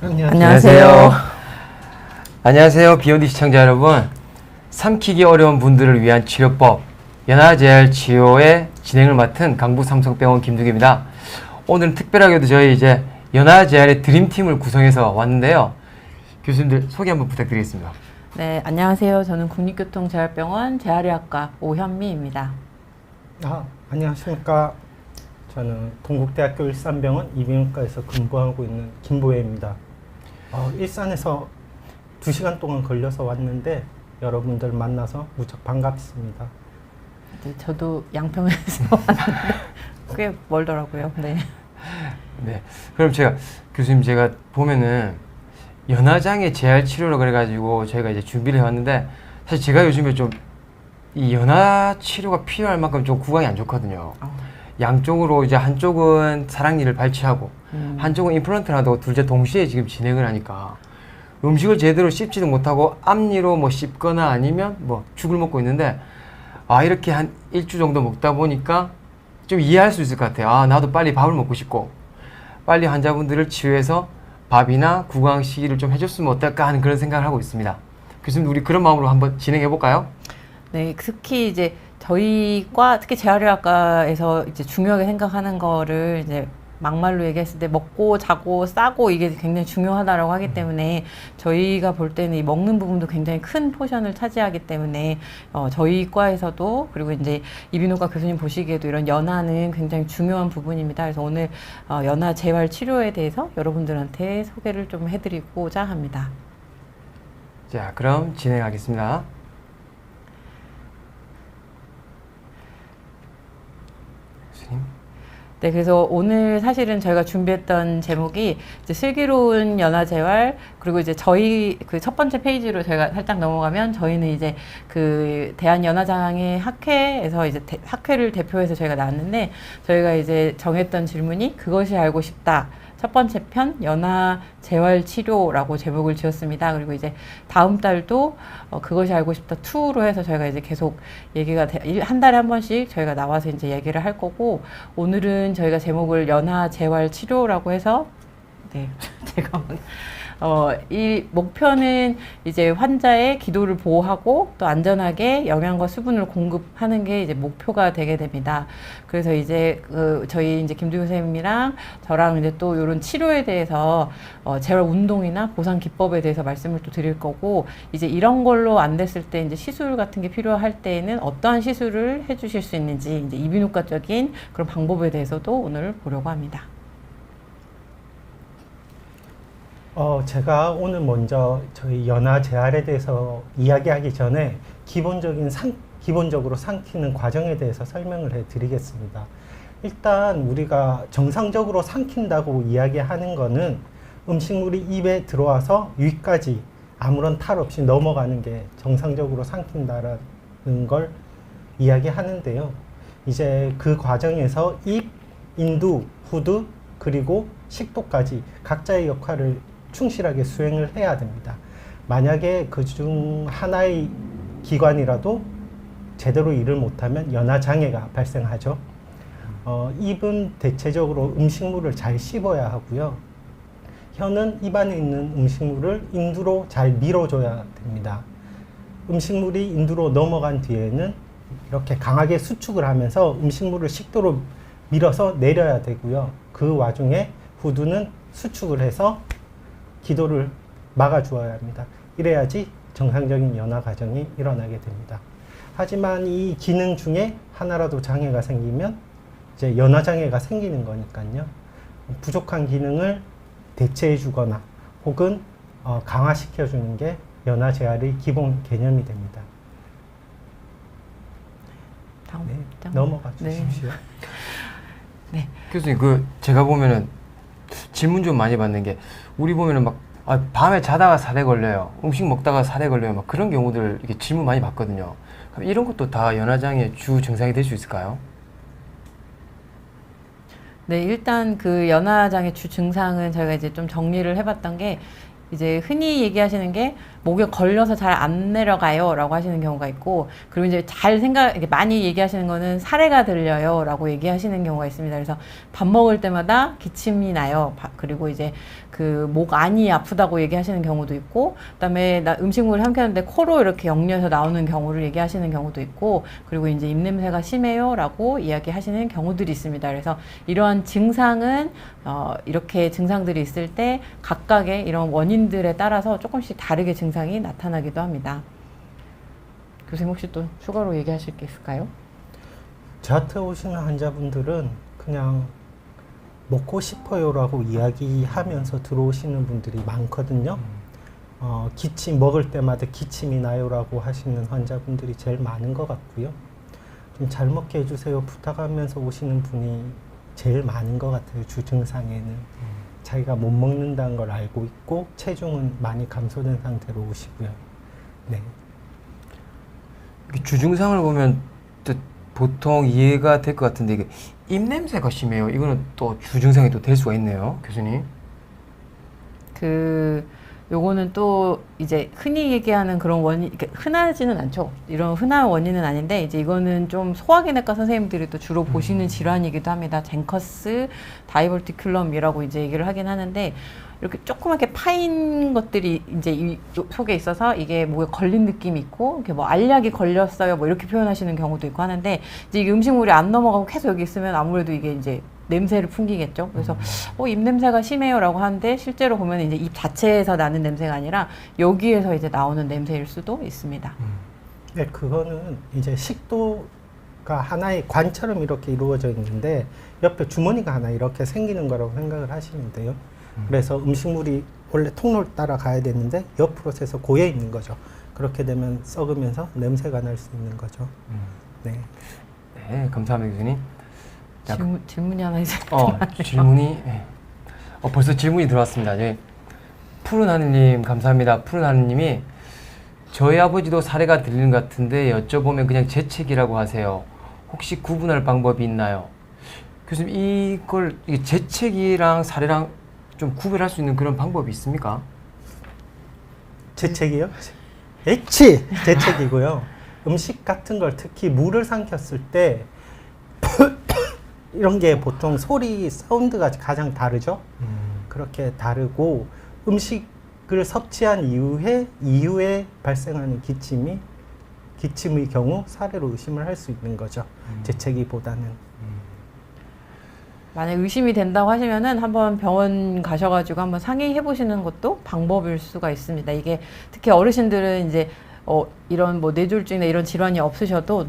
안녕하세요. 안녕하세요. 비욘드 시청자 여러분. 삼키기 어려운 분들을 위한 치료법 연화제알 치료의 진행을 맡은 강북삼성병원 김두기입니다. 오늘은 특별하게도 저희 이제 연화제알의 드림팀을 구성해서 왔는데요. 교수님들 소개 한번 부탁드리겠습니다. 네, 안녕하세요. 저는 국립교통재활병원 재활의학과 오현미입니다. 안녕하십니까. 저는 동국대학교 일산병원 이비인후과에서 근무하고 있는 김보혜입니다. 일산에서 2시간 동안 걸려서 왔는데 여러분들 만나서 무척 반갑습니다. 네, 저도 양평에서 왔는데 꽤 멀더라고요. 네. 네. 그럼 제가 보면은 연화장애 재활 치료로 그래가지고 저희가 이제 준비를 해왔는데 사실 제가 요즘에 좀 이 연화 치료가 필요할 만큼 좀 구강이 안 좋거든요. 양쪽으로 이제 한쪽은 사랑니를 발치하고 한쪽은 임플란트를 하고 둘째 동시에 지금 진행을 하니까 음식을 제대로 씹지도 못하고 앞니로 뭐 씹거나 아니면 뭐 죽을 먹고 있는데 이렇게 한 일주 정도 먹다 보니까 좀 이해할 수 있을 것 같아요. 나도 빨리 밥을 먹고 싶고 빨리 환자분들을 치유해서 밥이나 구강 시기를 좀 해줬으면 어떨까 하는 그런 생각을 하고 있습니다. 교수님, 우리 그런 마음으로 한번 진행해 볼까요? 네, 특히 이제 저희과 특히 재활의학과에서 이제 중요하게 생각하는 거를 이제 막말로 얘기했을 때 먹고 자고 싸고 이게 굉장히 중요하다라고 하기 때문에 저희가 볼 때는 이 먹는 부분도 굉장히 큰 포션을 차지하기 때문에 저희 과에서도 그리고 이제 이비인후과 교수님 보시기에도 이런 연화는 굉장히 중요한 부분입니다. 그래서 오늘 연화 재활 치료에 대해서 여러분들한테 소개를 좀 해드리고자 합니다. 자, 그럼 진행하겠습니다. 교수님. 네, 그래서 오늘 사실은 저희가 준비했던 제목이 이제 슬기로운 연화재활, 그리고 이제 저희 그 첫 번째 페이지로 저희가 살짝 넘어가면 저희는 이제 그 대한연화장애 학회에서 이제 학회를 대표해서 저희가 나왔는데 저희가 이제 정했던 질문이 그것이 알고 싶다. 첫 번째 편 연화 재활 치료라고 제목을 지었습니다. 그리고 이제 다음 달도 그것이 알고 싶다 2로 해서 저희가 이제 계속 얘기가 한 달에 한 번씩 저희가 나와서 이제 얘기를 할 거고, 오늘은 저희가 제목을 연화 재활 치료라고 해서 네, 제가 이 목표는 이제 환자의 기도를 보호하고 또 안전하게 영양과 수분을 공급하는 게 이제 목표가 되게 됩니다. 그래서 이제 저희 이제 김두규 선생님이랑 저랑 이제 또 이런 치료에 대해서 재활 운동이나 보상 기법에 대해서 말씀을 또 드릴 거고, 이제 이런 걸로 안 됐을 때 이제 시술 같은 게 필요할 때에는 어떠한 시술을 해주실 수 있는지 이제 이비인후과적인 그런 방법에 대해서도 오늘 보려고 합니다. 제가 오늘 먼저 저희 연화 재활에 대해서 이야기하기 전에 기본적으로 삼키는 과정에 대해서 설명을 해 드리겠습니다. 일단 우리가 정상적으로 삼킨다고 이야기하는 거는 음식물이 입에 들어와서 위까지 아무런 탈 없이 넘어가는 게 정상적으로 삼킨다라는 걸 이야기하는데요. 이제 그 과정에서 입, 인두, 후두, 그리고 식도까지 각자의 역할을 충실하게 수행을 해야 됩니다. 만약에 그중 하나의 기관이라도 제대로 일을 못하면 연화장애가 발생하죠. 입은 대체적으로 음식물을 잘 씹어야 하고요. 혀는 입안에 있는 음식물을 인두로 잘 밀어줘야 됩니다. 음식물이 인두로 넘어간 뒤에는 이렇게 강하게 수축을 하면서 음식물을 식도로 밀어서 내려야 되고요. 그 와중에 후두는 수축을 해서 기도를 막아주어야 합니다. 이래야지 정상적인 연화 과정이 일어나게 됩니다. 하지만 이 기능 중에 하나라도 장애가 생기면 이제 연화 장애가 생기는 거니까요. 부족한 기능을 대체해 주거나 혹은 강화시켜 주는 게 연화 재활의 기본 개념이 됩니다. 네, 넘어가 주십시오. 네. 교수님, 제가 보면은 질문 좀 많이 받는 게, 우리 보면은 막 밤에 자다가 사대 걸려요, 음식 먹다가 사대 걸려요, 막 그런 경우들 이렇게 질문 많이 받거든요. 그럼 이런 것도 다 연화장애 주 증상이 될 수 있을까요? 네, 일단 그 연화장애 주 증상은 저희가 이제 좀 정리를 해봤던 게 이제 흔히 얘기하시는 게 목에 걸려서 잘 안 내려가요 라고 하시는 경우가 있고, 그리고 이제 이렇게 많이 얘기하시는 거는 사례가 들려요 라고 얘기하시는 경우가 있습니다. 그래서 밥 먹을 때마다 기침이 나요. 그리고 이제 그 목 안이 아프다고 얘기하시는 경우도 있고, 그다음에 나 음식물을 삼켰는데 코로 이렇게 역류해서 나오는 경우를 얘기하시는 경우도 있고, 그리고 이제 입냄새가 심해요 라고 이야기하시는 경우들이 있습니다. 그래서 이러한 증상은 이렇게 증상들이 있을 때 각각의 이런 원인들에 따라서 조금씩 다르게 증상이 나타나기도 합니다. 교수님 혹시 또 추가로 얘기하실 게 있을까요? 저한테 오시는 환자분들은 그냥 먹고 싶어요라고 이야기하면서 들어오시는 분들이 많거든요. 먹을 때마다 기침이 나요라고 하시는 환자분들이 제일 많은 것 같고요. 좀 잘 먹게 해주세요 부탁하면서 오시는 분이 제일 많은 것 같아요. 주 증상에는 자기가 못 먹는다는 걸 알고 있고 체중은 많이 감소된 상태로 오시고요. 네. 주증상을 보면 또 보통 이해가 될 것 같은데 이게 입냄새가 심해요. 이거는 또 주증상이 또 될 수가 있네요, 교수님. 요거는 또 이제 흔히 얘기하는 그런 원인, 흔하지는 않죠. 이런 흔한 원인은 아닌데, 이제 이거는 좀 소화기내과 선생님들이 또 주로 보시는 질환이기도 합니다. 젠커스 다이버티큘럼이라고 이제 얘기를 하긴 하는데, 이렇게 조그맣게 파인 것들이 이제 이 속에 있어서 이게 목에 걸린 느낌이 있고, 이렇게 뭐 알약이 걸렸어요, 뭐 이렇게 표현하시는 경우도 있고 하는데, 이제 이게 음식물이 안 넘어가고 계속 여기 있으면 아무래도 이게 이제 냄새를 풍기겠죠. 그래서 입냄새가 심해요라고 하는데 실제로 보면 이제 입 자체에서 나는 냄새가 아니라 여기에서 이제 나오는 냄새일 수도 있습니다. 네, 그거는 이제 식도가 하나의 관처럼 이렇게 이루어져 있는데 옆에 주머니가 하나 이렇게 생기는 거라고 생각을 하시면 돼요. 그래서 음식물이 원래 통로를 따라 가야 되는데 옆으로 새서 고여 있는 거죠. 그렇게 되면 썩으면서 냄새가 날 수 있는 거죠. 네. 네, 감사합니다, 교수님. 질문이 하나 있어요. 질문이 벌써 질문이 들어왔습니다. 푸른 하느님 감사합니다. 푸른 하느님이 저희 아버지도 사례가 들리는 것 같은데 여쭤보면 그냥 재채기라고 하세요. 혹시 구분할 방법이 있나요? 교수님, 이게 재채기랑 사례랑 좀 구별할 수 있는 그런 방법이 있습니까? 재채기요? 재채기고요. 음식 같은 걸 특히 물을 삼켰을 때 이런 게 보통 사운드가 가장 다르죠. 그렇게 다르고 음식을 섭취한 이후에 발생하는 기침의 경우 사례로 의심을 할 수 있는 거죠. 재채기보다는. 만약 의심이 된다고 하시면은 한번 병원 가셔가지고 한번 상의해 보시는 것도 방법일 수가 있습니다. 이게 특히 어르신들은 이제 이런 뭐 뇌졸중이나 이런 질환이 없으셔도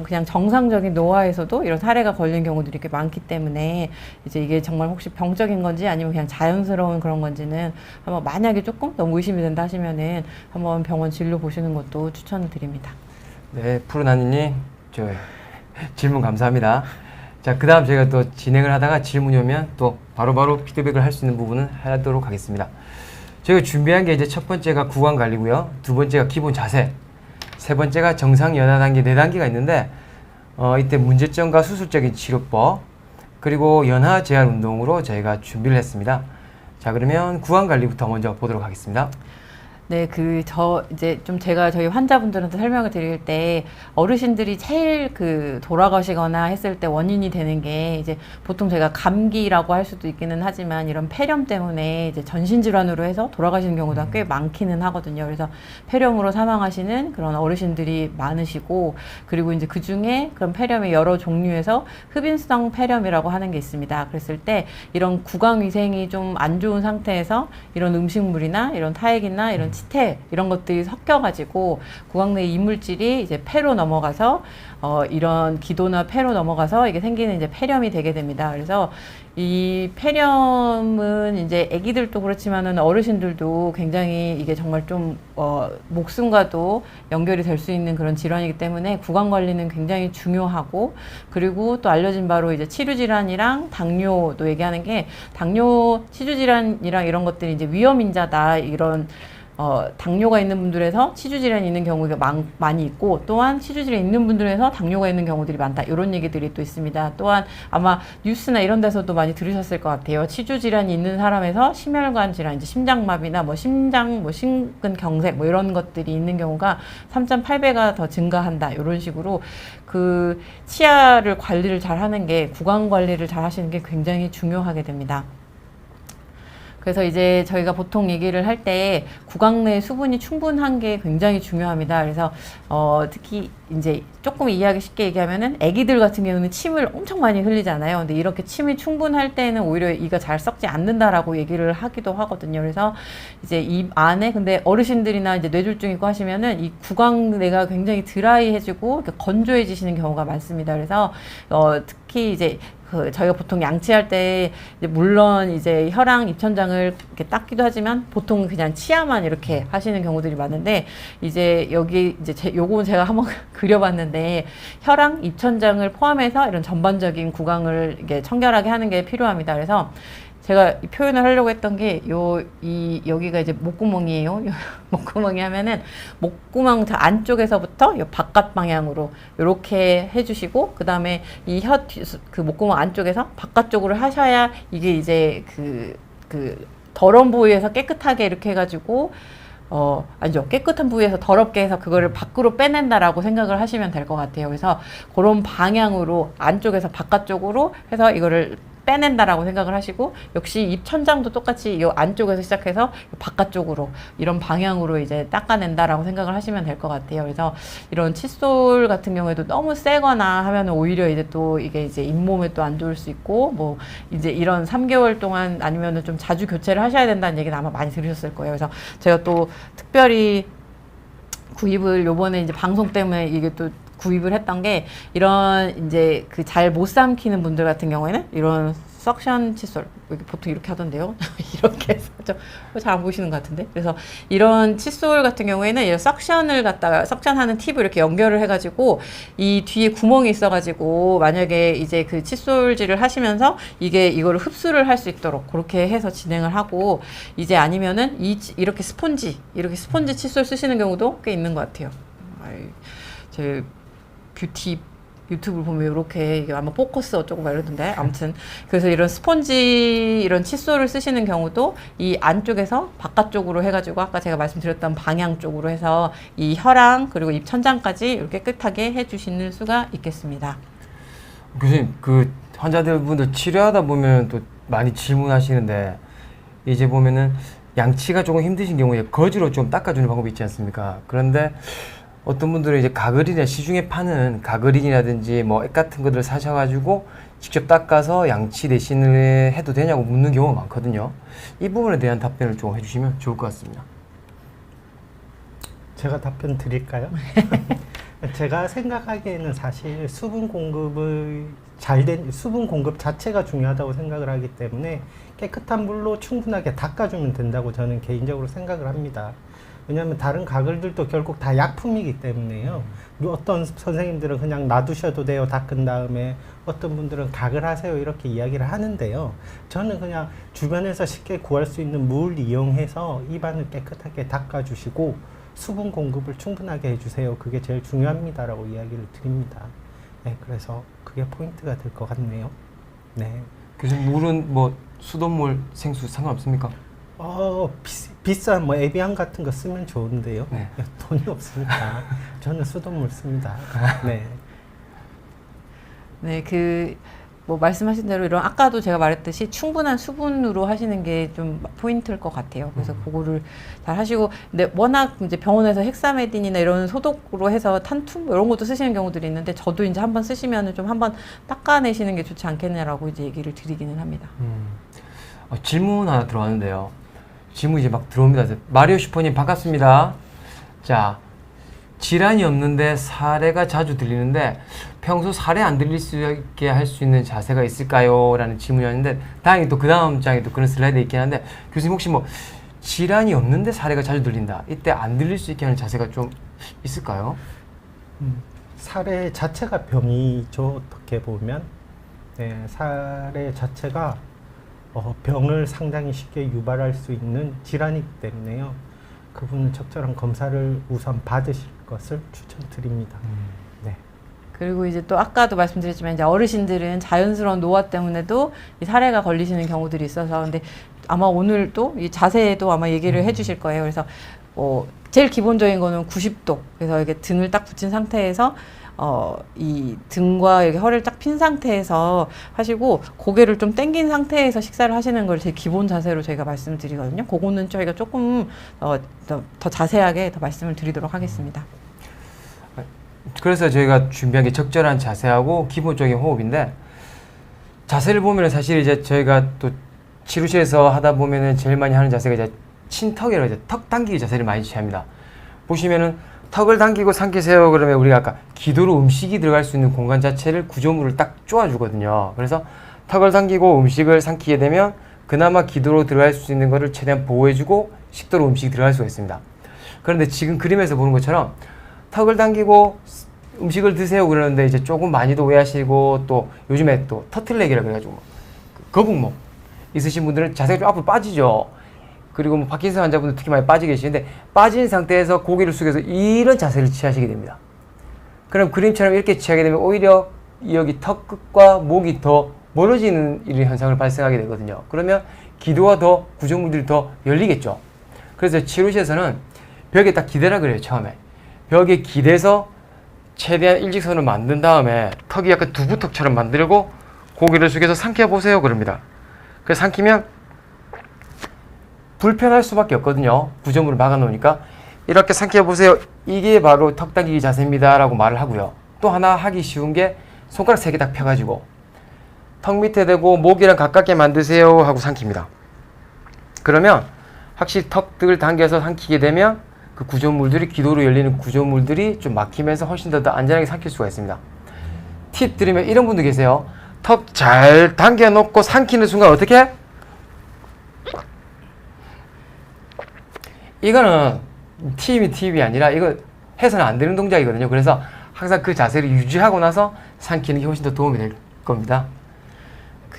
그냥 정상적인 노화에서도 이런 사례가 걸린 경우들이 이렇게 많기 때문에 이제 이게 정말 혹시 병적인 건지 아니면 그냥 자연스러운 그런 건지는 한번 만약에 조금 너무 의심이 된다 하시면은 한번 병원 진료 보시는 것도 추천을 드립니다. 네, 푸른 하느님, 질문 감사합니다. 자, 그 다음 저희가 또 진행을 하다가 질문이 오면 또 바로바로 피드백을 할 수 있는 부분은 하도록 하겠습니다. 저희가 준비한 게 이제 첫 번째가 구강 관리고요. 두 번째가 기본 자세. 세 번째가 정상 연화 단계 4단계가 있는데, 이때 문제점과 수술적인 치료법, 그리고 연화 제한 운동으로 저희가 준비를 했습니다. 자, 그러면 구강 관리부터 먼저 보도록 하겠습니다. 네, 이제 좀 제가 저희 환자분들한테 설명을 드릴 때 어르신들이 제일 돌아가시거나 했을 때 원인이 되는 게 이제 보통 제가 감기라고 할 수도 있기는 하지만 이런 폐렴 때문에 이제 전신질환으로 해서 돌아가시는 경우가 꽤 많기는 하거든요. 그래서 폐렴으로 사망하시는 그런 어르신들이 많으시고, 그리고 이제 그 중에 그런 폐렴의 여러 종류에서 흡인성 폐렴이라고 하는 게 있습니다. 그랬을 때 이런 구강위생이 좀 안 좋은 상태에서 이런 음식물이나 이런 타액이나 이런 치태 이런 것들이 섞여가지고 구강 내 이물질이 이제 폐로 넘어가서 이런 기도나 폐로 넘어가서 이게 생기는 이제 폐렴이 되게 됩니다. 그래서 이 폐렴은 이제 아기들도 그렇지만은 어르신들도 굉장히 이게 정말 좀 목숨과도 연결이 될 수 있는 그런 질환이기 때문에 구강 관리는 굉장히 중요하고, 그리고 또 알려진 바로 이제 치주 질환이랑 당뇨도 얘기하는 게, 당뇨 치주 질환이랑 이런 것들이 이제 위험 인자다, 이런 당뇨가 있는 분들에서 치주 질환이 있는 경우가 많이 있고, 또한 치주 질환이 있는 분들에서 당뇨가 있는 경우들이 많다. 이런 얘기들이 또 있습니다. 또한 아마 뉴스나 이런 데서도 많이 들으셨을 것 같아요. 치주 질환이 있는 사람에서 심혈관 질환, 이제 심장마비나 뭐 심장, 뭐 심근경색 뭐 이런 것들이 있는 경우가 3.8배가 더 증가한다. 이런 식으로 그 치아를 관리를 잘 하는 게, 구강 관리를 잘 하시는 게 굉장히 중요하게 됩니다. 그래서 이제 저희가 보통 얘기를 할 때 구강 내 수분이 충분한 게 굉장히 중요합니다. 그래서 특히 이제 조금 이해하기 쉽게 얘기하면은 아기들 같은 경우는 침을 엄청 많이 흘리잖아요. 근데 이렇게 침이 충분할 때는 오히려 이가 잘 썩지 않는다라고 얘기를 하기도 하거든요. 그래서 이제 입 안에, 근데 어르신들이나 이제 뇌졸중 있고 하시면은 이 구강내가 굉장히 드라이해지고 건조해지시는 경우가 많습니다. 그래서 특히 이제 저희가 보통 양치할 때 이제 물론 이제 혀랑 입천장을 이렇게 닦기도 하지만 보통 그냥 치아만 이렇게 하시는 경우들이 많은데, 이제 여기 이제 요거는 제가 한번 그려봤는데, 혀랑 입천장을 포함해서 이런 전반적인 구강을 이게 청결하게 하는 게 필요합니다. 그래서 제가 이 표현을 하려고 했던 게 여기가 이제 목구멍이에요. 목구멍이 하면은 목구멍 저 안쪽에서부터 요 바깥 방향으로 이렇게 해주시고, 그 다음에 이 그 목구멍 안쪽에서 바깥쪽으로 하셔야 이게 이제 그 더러운 부위에서 깨끗하게 이렇게 해가지고 아니죠. 깨끗한 부위에서 더럽게 해서 그거를 밖으로 빼낸다라고 생각을 하시면 될 것 같아요. 그래서 그런 방향으로 안쪽에서 바깥쪽으로 해서 이거를 빼낸다라고 생각을 하시고, 역시 입 천장도 똑같이 이 안쪽에서 시작해서 바깥쪽으로 이런 방향으로 이제 닦아낸다라고 생각을 하시면 될 것 같아요. 그래서 이런 칫솔 같은 경우에도 너무 세거나 하면 오히려 이제 또 이게 이제 잇몸에 또 안 좋을 수 있고, 뭐 이제 이런 3개월 동안 아니면은 좀 자주 교체를 하셔야 된다는 얘기는 아마 많이 들으셨을 거예요. 그래서 제가 또 특별히 구입을 요번에 이제 방송 때문에 이게 또 구입을 했던 게, 이런 이제 그 잘 못 삼키는 분들 같은 경우에는 이런 석션 칫솔, 보통 이렇게 하던데요. 이렇게 해서 잘 안 보이시는 것 같은데. 그래서 이런 칫솔 같은 경우에는 이런 석션을 갖다가 석션하는 팁을 이렇게 연결을 해가지고 이 뒤에 구멍이 있어가지고, 만약에 이제 그 칫솔질을 하시면서 이거를 흡수를 할 수 있도록 그렇게 해서 진행을 하고, 이제 아니면은 이렇게 스폰지 칫솔 쓰시는 경우도 꽤 있는 것 같아요. 제 뷰티 유튜브를 보면 이렇게 이게 아마 포커스 어쩌고 막 이러던데, 아무튼 그래서 이런 스펀지 이런 칫솔을 쓰시는 경우도 이 안쪽에서 바깥쪽으로 해가지고 아까 제가 말씀드렸던 방향 쪽으로 해서 이 혀랑 그리고 입 천장까지 이렇게 깨끗하게 해주시는 수가 있겠습니다. 교수님, 그 환자들분들 치료하다 보면 또 많이 질문하시는데, 이제 보면은 양치가 조금 힘드신 경우에 거즈로 좀 닦아주는 방법이 있지 않습니까? 그런데 어떤 분들은 이제 가글이나 시중에 파는 가글인이라든지 뭐 액 같은 것들을 사셔가지고 직접 닦아서 양치 대신에 해도 되냐고 묻는 경우가 많거든요. 이 부분에 대한 답변을 좀 해주시면 좋을 것 같습니다. 제가 답변 드릴까요? 제가 생각하기에는 사실 수분 공급 자체가 중요하다고 생각을 하기 때문에 깨끗한 물로 충분하게 닦아주면 된다고 저는 개인적으로 생각을 합니다. 왜냐하면 다른 가글들도 결국 다 약품이기 때문에요. 어떤 선생님들은 그냥 놔두셔도 돼요, 닦은 다음에. 어떤 분들은 가글 하세요, 이렇게 이야기를 하는데요. 저는 그냥 주변에서 쉽게 구할 수 있는 물 이용해서 입안을 깨끗하게 닦아주시고 수분 공급을 충분하게 해주세요. 그게 제일 중요합니다라고 이야기를 드립니다. 네, 그래서 그게 포인트가 될 것 같네요. 네. 교수님, 물은 뭐 수돗물, 생수 상관없습니까? 비싼 뭐 에비앙 같은 거 쓰면 좋은데요. 네. 돈이 없으니까 저는 수돗물 씁니다. 네. 네, 뭐 말씀하신 대로 이런 아까도 제가 말했듯이 충분한 수분으로 하시는 게 좀 포인트일 것 같아요. 그래서 그거를 잘 하시고, 근데 워낙 이제 병원에서 헥사메딘이나 이런 소독으로 해서 탄툼 이런 것도 쓰시는 경우들이 있는데, 저도 이제 한번 쓰시면은 좀 한번 닦아내시는 게 좋지 않겠냐라고 이제 얘기를 드리기는 합니다. 질문 하나 들어왔는데요. 질문이 이제 막 들어옵니다. 마리오 슈퍼님 반갑습니다. 자, 질환이 없는데 사례가 자주 들리는데 평소 사례 안 들릴 수 있게 할 수 있는 자세가 있을까요? 라는 질문이었는데, 다행히 또 그 다음 장에 또 그런 슬라이드 있긴 한데, 교수님 혹시 뭐 질환이 없는데 사례가 자주 들린다, 이때 안 들릴 수 있게 하는 자세가 좀 있을까요? 사례 자체가 병이죠. 어떻게 보면 네, 사례 자체가 병을 상당히 쉽게 유발할 수 있는 질환이기 때문에요. 그분은 적절한 검사를 우선 받으실 것을 추천드립니다. 네. 그리고 이제 또 아까도 말씀드렸지만 이제 어르신들은 자연스러운 노화 때문에도 이 사례가 걸리시는 경우들이 있어서 근데 아마 오늘 또 이 자세도 아마 얘기를 해주실 거예요. 그래서 제일 기본적인 거는 90도. 그래서 이렇게 등을 딱 붙인 상태에서 이 등과 이렇게 허리를 딱 핀 상태에서 하시고 고개를 좀 당긴 상태에서 식사를 하시는 걸 제 기본 자세로 저희가 말씀을 드리거든요. 그거는 저희가 조금 더 자세하게 더 말씀을 드리도록 하겠습니다. 그래서 저희가 준비한 게 적절한 자세하고 기본적인 호흡인데 자세를 보면은 사실 이제 저희가 또 치료실에서 하다 보면은 제일 많이 하는 자세가 이제 친턱이라고 이제 턱 당기기 자세를 많이 취합니다. 보시면은 턱을 당기고 삼키세요 그러면 우리가 아까 기도로 음식이 들어갈 수 있는 공간 자체를 구조물을 딱 쪼아주거든요. 그래서 턱을 당기고 음식을 삼키게 되면 그나마 기도로 들어갈 수 있는 것을 최대한 보호해주고 식도로 음식이 들어갈 수가 있습니다. 그런데 지금 그림에서 보는 것처럼 턱을 당기고 음식을 드세요 그러는데 이제 조금 많이도 오해하시고 또 요즘에 또 터틀넥이라 그래가지고 거북목 있으신 분들은 자세가 좀 앞으로 빠지죠. 그리고 뭐 파킨슨 환자분들 특히 많이 빠져 계시는데 빠진 상태에서 고개를 숙여서 이런 자세를 취하시게 됩니다. 그럼 그림처럼 이렇게 취하게 되면 오히려 여기 턱 끝과 목이 더 멀어지는 이런 현상을 발생하게 되거든요. 그러면 기도가 더 구조물들이 더 열리겠죠. 그래서 치료실에서는 벽에 딱 기대라 그래요. 처음에 벽에 기대서 최대한 일직선을 만든 다음에 턱이 약간 두부턱처럼 만들고 고개를 숙여서 삼켜 보세요 그럽니다. 그래서 삼키면 불편할 수밖에 없거든요. 구조물을 막아 놓으니까 이렇게 삼켜 보세요. 이게 바로 턱 당기기 자세입니다 라고 말을 하고요. 또 하나 하기 쉬운 게 손가락 3개 딱 펴가지고 턱 밑에 대고 목이랑 가깝게 만드세요 하고 삼킵니다. 그러면 확실히 턱을 당겨서 삼키게 되면 그 구조물들이 기도로 열리는 구조물들이 좀 막히면서 훨씬 더 안전하게 삼킬 수가 있습니다. 팁 드리면 이런 분들 계세요. 턱 잘 당겨 놓고 삼키는 순간 어떻게? 이거는 팁이 아니라 이거 해서는 안 되는 동작이거든요. 그래서 항상 그 자세를 유지하고 나서 삼키는 게 훨씬 더 도움이 될 겁니다.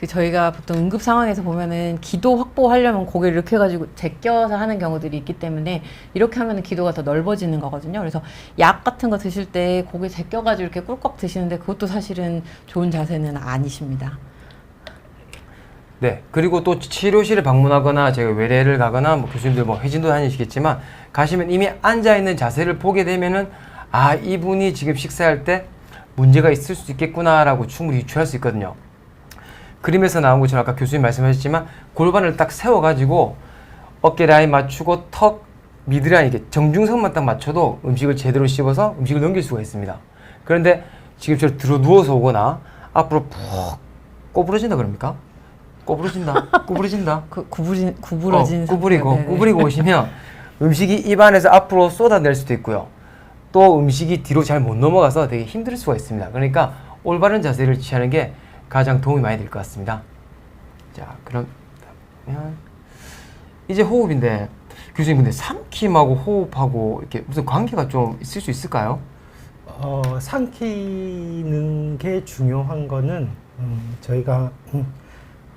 저희가 보통 응급 상황에서 보면은 기도 확보하려면 고개를 이렇게 해가지고 제껴서 하는 경우들이 있기 때문에 이렇게 하면은 기도가 더 넓어지는 거거든요. 그래서 약 같은 거 드실 때 고개 제껴가지고 이렇게 꿀꺽 드시는데 그것도 사실은 좋은 자세는 아니십니다. 네. 그리고 또 치료실에 방문하거나 제가 외래를 가거나 뭐 교수님들 뭐 회진도 다니시겠지만 가시면 이미 앉아있는 자세를 보게 되면은 아, 이분이 지금 식사할 때 문제가 있을 수 있겠구나라고 충분히 유추할 수 있거든요. 그림에서 나온 것처럼 아까 교수님 말씀하셨지만 골반을 딱 세워가지고 어깨 라인 맞추고 턱 미드라인 이렇게 정중선만 딱 맞춰도 음식을 제대로 씹어서 음식을 넘길 수가 있습니다. 그런데 지금처럼 들어 누워서 오거나 앞으로 푹 꼬부러진다 그럽니까? 구부러진다. 구부러진 구부리고 오시면 음식이 입안에서 앞으로 쏟아낼 수도 있고요. 또 음식이 뒤로 잘 못 넘어가서 되게 힘들 수가 있습니다. 그러니까 올바른 자세를 취하는 게 가장 도움이 많이 될 것 같습니다. 자, 그럼 이제 호흡인데 교수님 근데 삼킴하고 호흡하고 이렇게 무슨 관계가 좀 있을 수 있을까요? 삼키는 게 중요한 거는 저희가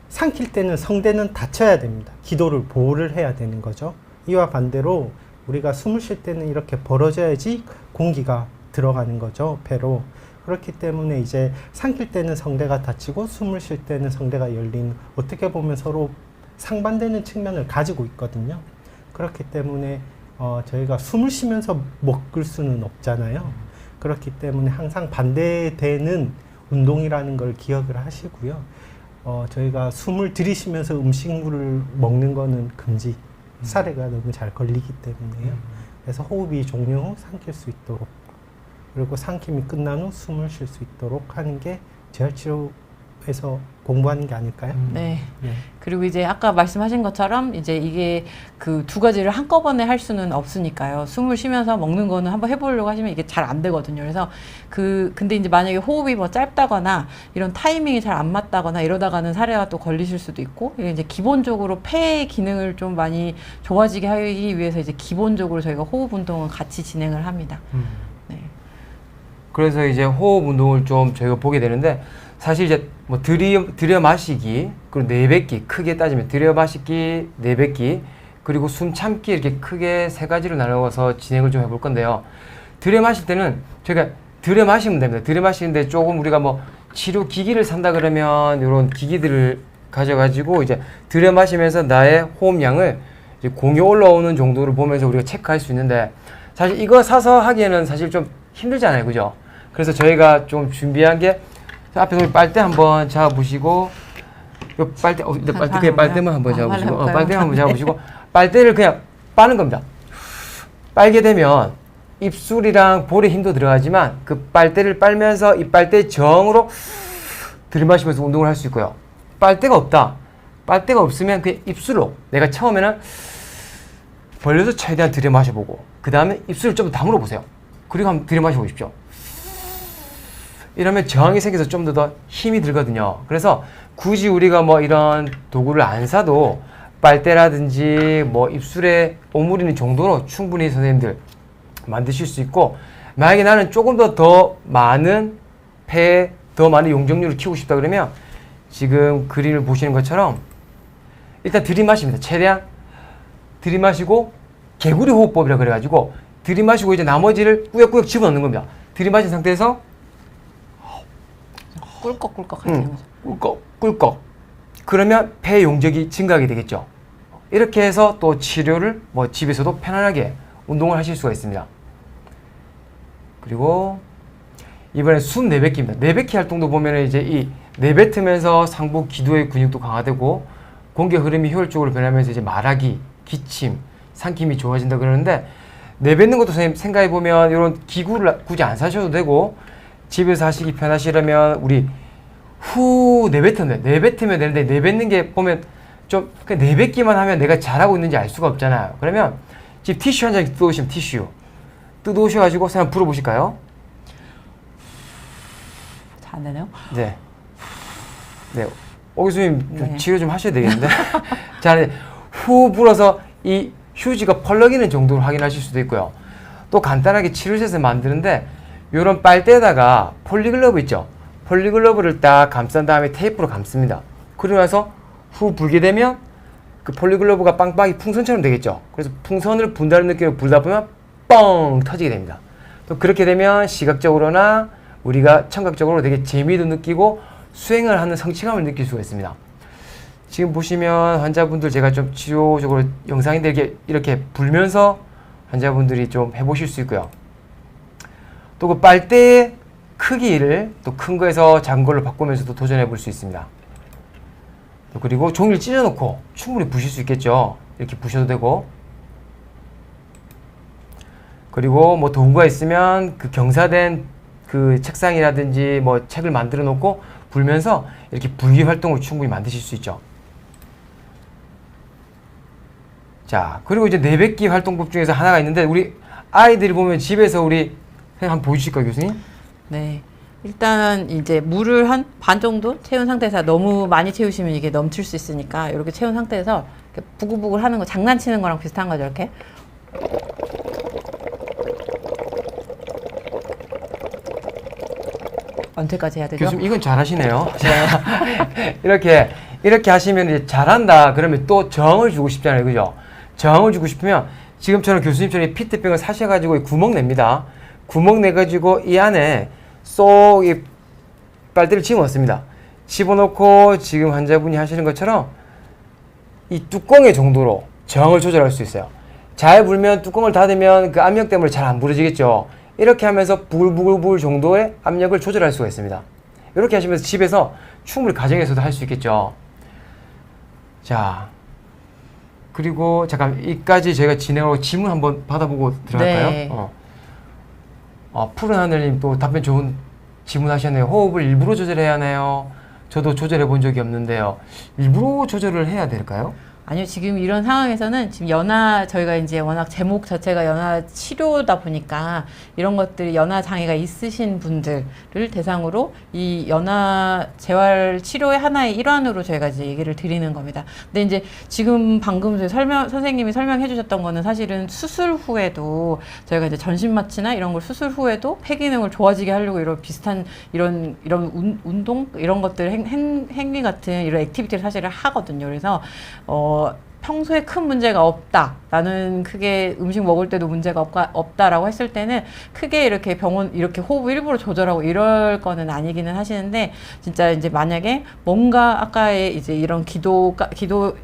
삼킬 때는 성대는 닫혀야 됩니다. 기도를 보호를 해야 되는 거죠. 이와 반대로 우리가 숨을 쉴 때는 이렇게 벌어져야지 공기가 들어가는 거죠, 배로. 그렇기 때문에 이제 삼킬 때는 성대가 닫히고 숨을 쉴 때는 성대가 열리는 어떻게 보면 서로 상반되는 측면을 가지고 있거든요. 그렇기 때문에 저희가 숨을 쉬면서 먹을 수는 없잖아요. 그렇기 때문에 항상 반대되는 운동이라는 걸 기억을 하시고요. 저희가 숨을 들이쉬면서 음식물을 먹는 거는 금지 사례가 너무 잘 걸리기 때문에요. 그래서 호흡이 종료 후 삼킬 수 있도록 그리고 삼킴이 끝난 후 숨을 쉴 수 있도록 하는 게 재활치료에서 공부하는 게 아닐까요? 네. 그리고 이제 아까 말씀하신 것처럼 이제 이게 그 두 가지를 한꺼번에 할 수는 없으니까요. 숨을 쉬면서 먹는 거는 한번 해보려고 하시면 이게 잘 안 되거든요. 그래서 근데 이제 만약에 호흡이 뭐 짧다거나 이런 타이밍이 잘 안 맞다거나 이러다가는 사례와 또 걸리실 수도 있고 이게 이제 기본적으로 폐의 기능을 좀 많이 좋아지게 하기 위해서 이제 기본적으로 저희가 호흡 운동은 같이 진행을 합니다. 네. 그래서 이제 호흡 운동을 좀 저희가 보게 되는데 사실 이제 뭐 들여 마시기 그리고 내뱉기 크게 따지면 들여 마시기 내뱉기 그리고 숨 참기 이렇게 크게 세 가지로 나누어서 진행을 좀 해볼 건데요. 들여 마실 때는 저희가 들여 마시면 됩니다. 들여 마시는데 조금 우리가 뭐 치료 기기를 산다 그러면 이런 기기들을 가져가지고 이제 들여 마시면서 나의 호흡량을 이제 공이 올라오는 정도를 보면서 우리가 체크할 수 있는데 사실 이거 사서 하기에는 사실 좀 힘들잖아요, 그죠? 그래서 저희가 좀 준비한 게 앞에 우리 빨대 한번 잡아보시고 요 빨대, 그냥 빨대만 한번 잡아보시고 빨대 한번 잡아보시고 빨대를 그냥 빠는 겁니다. 빨게 되면 입술이랑 볼에 힘도 들어가지만 그 빨대를 빨면서 이 빨대 정으로 들이마시면서 운동을 할 수 있고요. 빨대가 없다. 빨대가 없으면 그 입술로 내가 처음에는 벌려서 최대한 들이마셔보고 그 다음에 입술을 좀 다물어 보세요. 그리고 한번 들이마셔보십시오. 이러면 저항이 생겨서 좀 더 힘이 들거든요. 그래서 굳이 우리가 뭐 이런 도구를 안 사도 빨대라든지 뭐 입술에 오므리는 정도로 충분히 선생님들 만드실 수 있고, 만약에 나는 조금 더 많은 폐에 더 많은 용적률을 키우고 싶다 그러면 지금 그림을 보시는 것처럼 일단 들이마십니다. 최대한 들이마시고 개구리 호흡법이라 그래가지고 들이마시고 이제 나머지를 꾸역꾸역 집어넣는 겁니다. 들이마신 상태에서 꿀꺽꿀꺽 하죠. 꿀꺽. 그러면 폐 용적이 증가하게 되겠죠. 이렇게 해서 또 치료를 뭐 집에서도 편안하게 운동을 하실 수가 있습니다. 그리고 이번에 숨 내뱉기입니다. 내뱉기 활동도 보면 이제 이 내뱉으면서 상부 기도의 근육도 강화되고 공기 흐름이 효율적으로 변하면서 이제 말하기, 기침, 삼킴이 좋아진다 그러는데, 내뱉는 것도 선생님 생각해 보면 이런 기구를 굳이 안 사셔도 되고 집에서 하시기 편하시려면 우리 후 내뱉으면 되는데, 내뱉는 게 보면 좀 그냥 내뱉기만 하면 내가 잘하고 있는지 알 수가 없잖아요. 그러면 지금 티슈 한 장 뜯어오시면 티슈 뜯어오셔가지고 한번 불어보실까요? 잘 안 되네요. 네. 교수님 좀 네. 치료 좀 하셔야 되겠는데. 자, 후 불어서 이 휴지가 펄럭이는 정도로 확인하실 수도 있고요. 또 간단하게 치료셋을 만드는데 이런 빨대에다가 폴리글러브 있죠. 폴리글러브를 딱 감싼 다음에 테이프로 감습니다. 그러고 나서 후 불게 되면 그 폴리글러브가 빵빵이 풍선처럼 되겠죠. 그래서 풍선을 분다는 느낌으로 불다 보면 뻥 터지게 됩니다. 또 그렇게 되면 시각적으로나 우리가 청각적으로 되게 재미도 느끼고 수행을 하는 성취감을 느낄 수가 있습니다. 지금 보시면 환자분들 제가 좀 치료적으로 영상인데 이렇게 불면서 환자분들이 좀 해보실 수 있고요. 또 그 빨대의 크기를 또 큰 거에서 작은 걸로 바꾸면서도 도전해 볼 수 있습니다. 또 그리고 종이를 찢어놓고 충분히 부실 수 있겠죠. 이렇게 부셔도 되고, 그리고 뭐 도구가 있으면 그 경사된 그 책상이라든지 뭐 책을 만들어 놓고 불면서 이렇게 불기 활동을 충분히 만드실 수 있죠. 자, 그리고 이제 내뱉기 활동법 중에서 하나가 있는데, 우리 아이들이 보면 집에서 우리 한번 보여주실까요, 교수님? 네. 일단 이제 물을 한 반 정도 채운 상태에서, 너무 많이 채우시면 이게 넘칠 수 있으니까 이렇게 채운 상태에서 이렇게 부글부글 하는 거, 장난치는 거랑 비슷한 거죠, 이렇게. 언제까지 해야 되죠? 교수님, 이건 잘하시네요. 이렇게 하시면 이제 잘한다 그러면 또 정을 주고 싶잖아요, 그죠? 정을 주고 싶으면 지금처럼 교수님처럼 피트병을 사셔가지고 구멍 냅니다. 구멍 내가지고 이 안에 쏙 이 빨대를 집어넣습니다. 집어넣고 지금 환자분이 하시는 것처럼 이 뚜껑의 정도로 정을 조절할 수 있어요. 잘 불면 뚜껑을 닫으면 그 압력 때문에 잘 안 부러지겠죠. 이렇게 하면서 부글부글 정도의 압력을 조절할 수가 있습니다. 이렇게 하시면서 집에서 충분히 가정에서도 할 수 있겠죠. 자, 그리고 잠깐 이까지 저희가 진행하고 질문 한번 받아보고 들어갈까요? 네. 푸른 하늘님 또 답변 좋은 질문하셨네요. 호흡을 일부러 조절해야 하나요? 저도 조절해 본 적이 없는데요. 일부러 조절을 해야 될까요? 아니요, 지금 이런 상황에서는 지금 저희가 이제 워낙 제목 자체가 연화 치료다 보니까 이런 것들이 연화 장애가 있으신 분들을 대상으로 이 연화 재활 치료의 하나의 일환으로 저희가 이제 얘기를 드리는 겁니다. 근데 이제 지금 방금 선생님이 설명해 주셨던 거는 사실은 수술 후에도 저희가 이제 전신마취나 이런 걸 수술 후에도 폐 기능을 좋아지게 하려고 이런 비슷한 이런 운동 이런 것들 행위 같은 이런 액티비티를 사실을 하거든요. 그래서 평소에 큰 문제가 없다. 나는 크게 음식 먹을 때도 문제가 없다라고 했을 때는 크게 이렇게 병원 이렇게 호흡 일부러 조절하고 이럴 거는 아니기는 하시는데 진짜 이제 만약에 뭔가 아까의 이제 이런 기도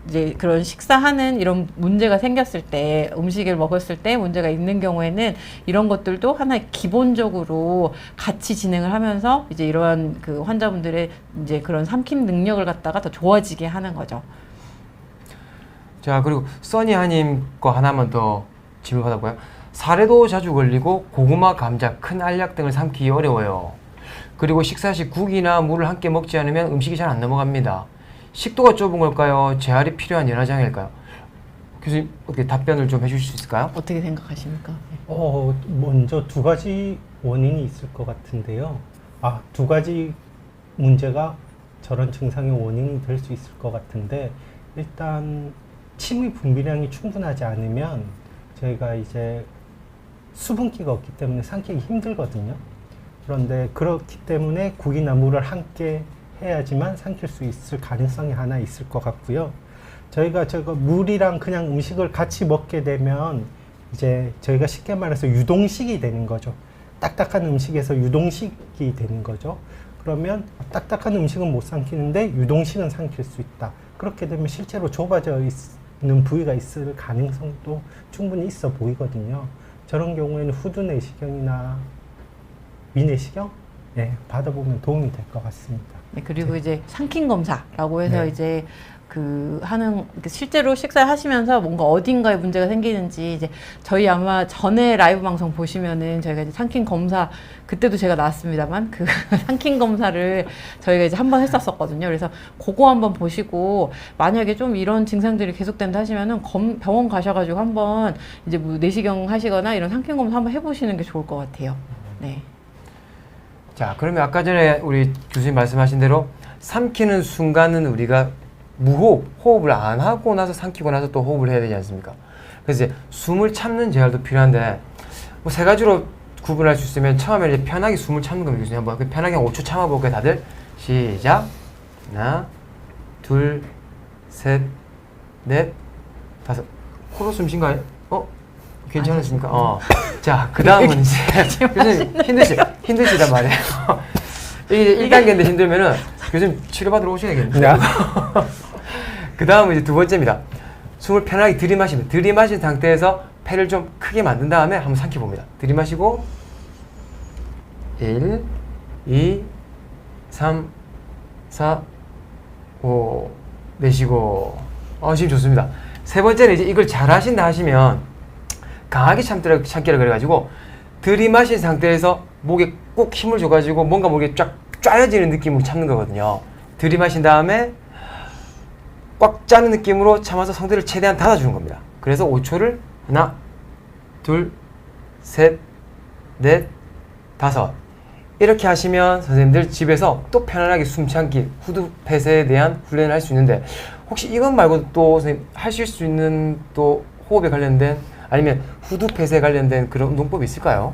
이제 그런 식사하는 이런 문제가 생겼을 때 음식을 먹었을 때 문제가 있는 경우에는 이런 것들도 하나의 기본적으로 같이 진행을 하면서 이제 이러한 그 환자분들의 이제 그런 삼킴 능력을 갖다가 더 좋아지게 하는 거죠. 자, 그리고 써니하님 거 하나만 더 질문 받았고요. 사례도 자주 걸리고 고구마, 감자, 큰 알약 등을 삼키기 어려워요. 그리고 식사 시 국이나 물을 함께 먹지 않으면 음식이 잘 안 넘어갑니다. 식도가 좁은 걸까요? 재활이 필요한 연화장애일까요? 교수님 어떻게 답변을 좀 해주실 수 있을까요? 어떻게 생각하십니까? 먼저 두 가지 원인이 있을 것 같은데요. 두 가지 문제가 저런 증상의 원인이 될 수 있을 것 같은데, 일단 침의 분비량이 충분하지 않으면 저희가 이제 수분기가 없기 때문에 삼키기 힘들거든요. 그런데 그렇기 때문에 국이나 물을 함께 해야지만 삼킬 수 있을 가능성이 하나 있을 것 같고요. 저희가 물이랑 그냥 음식을 같이 먹게 되면 이제 저희가 쉽게 말해서 유동식이 되는 거죠. 딱딱한 음식에서 유동식이 되는 거죠. 그러면 딱딱한 음식은 못 삼키는데 유동식은 삼킬 수 있다. 그렇게 되면 실제로 좁아져 있는 부위가 있을 가능성도 충분히 있어 보이거든요. 저런 경우에는 후두 내시경이나 위내시경 받아보면 도움이 될 것 같습니다. 네, 그리고 이제 삼킴 검사라고 해서 네. 이제 실제로 식사하시면서 뭔가 어딘가에 문제가 생기는지 이제 저희 아마 전에 라이브 방송 보시면은 저희가 이제 삼킴 검사 그때도 제가 나왔습니다만 그 삼킴 검사를 저희가 이제 한번 했었거든요. 그래서 그거 한번 보시고 만약에 좀 이런 증상들이 계속된다 하시면은 병원 가셔가지고 한번 이제 뭐 내시경 하시거나 이런 삼킴 검사 한번 해보시는 게 좋을 것 같아요. 네. 자, 그러면 아까 전에 우리 교수님 말씀하신 대로 삼키는 순간은 우리가 무호흡, 호흡을 안 하고 나서 삼키고 나서 또 호흡을 해야 되지 않습니까? 그래서 이제 숨을 참는 재활도 필요한데 뭐 세 가지로 구분할 수 있으면 처음에 이제 편하게 숨을 참는 겁니다. 교수님 한번 편하게 5초 참아볼게요, 다들. 시작. 하나, 둘, 셋, 넷, 다섯. 코로 숨 쉰 거예요? 괜찮으십니까? 자, 그 다음은 이제 교수님 힘드시단 말이에요. 이게 1단계인데 힘들면은 교수님 치료받으러 오셔야겠는데. 그 다음은 이제 두 번째입니다. 숨을 편하게 들이마시면 들이마신 상태에서 폐를 좀 크게 만든 다음에 한번 삼켜봅니다. 들이마시고 1, 2, 3, 4, 5 내쉬고 지금 좋습니다. 세 번째는 이제 이걸 잘 하신다 하시면 강하게 참기라 그래가지고 들이마신 상태에서 목에 꼭 힘을 줘가지고 뭔가 목에 쫙 짜여지는 느낌으로 참는 거거든요. 들이마신 다음에 꽉 짜는 느낌으로 참아서 성대를 최대한 닫아주는 겁니다. 그래서 5초를 하나, 둘, 셋, 넷, 다섯 이렇게 하시면 선생님들 집에서 또 편안하게 숨참기, 후두 폐쇄에 대한 훈련을 할 수 있는데 혹시 이것 말고 또 선생님 하실 수 있는 또 호흡에 관련된 아니면 후두 폐쇄에 관련된 그런 운동법이 있을까요?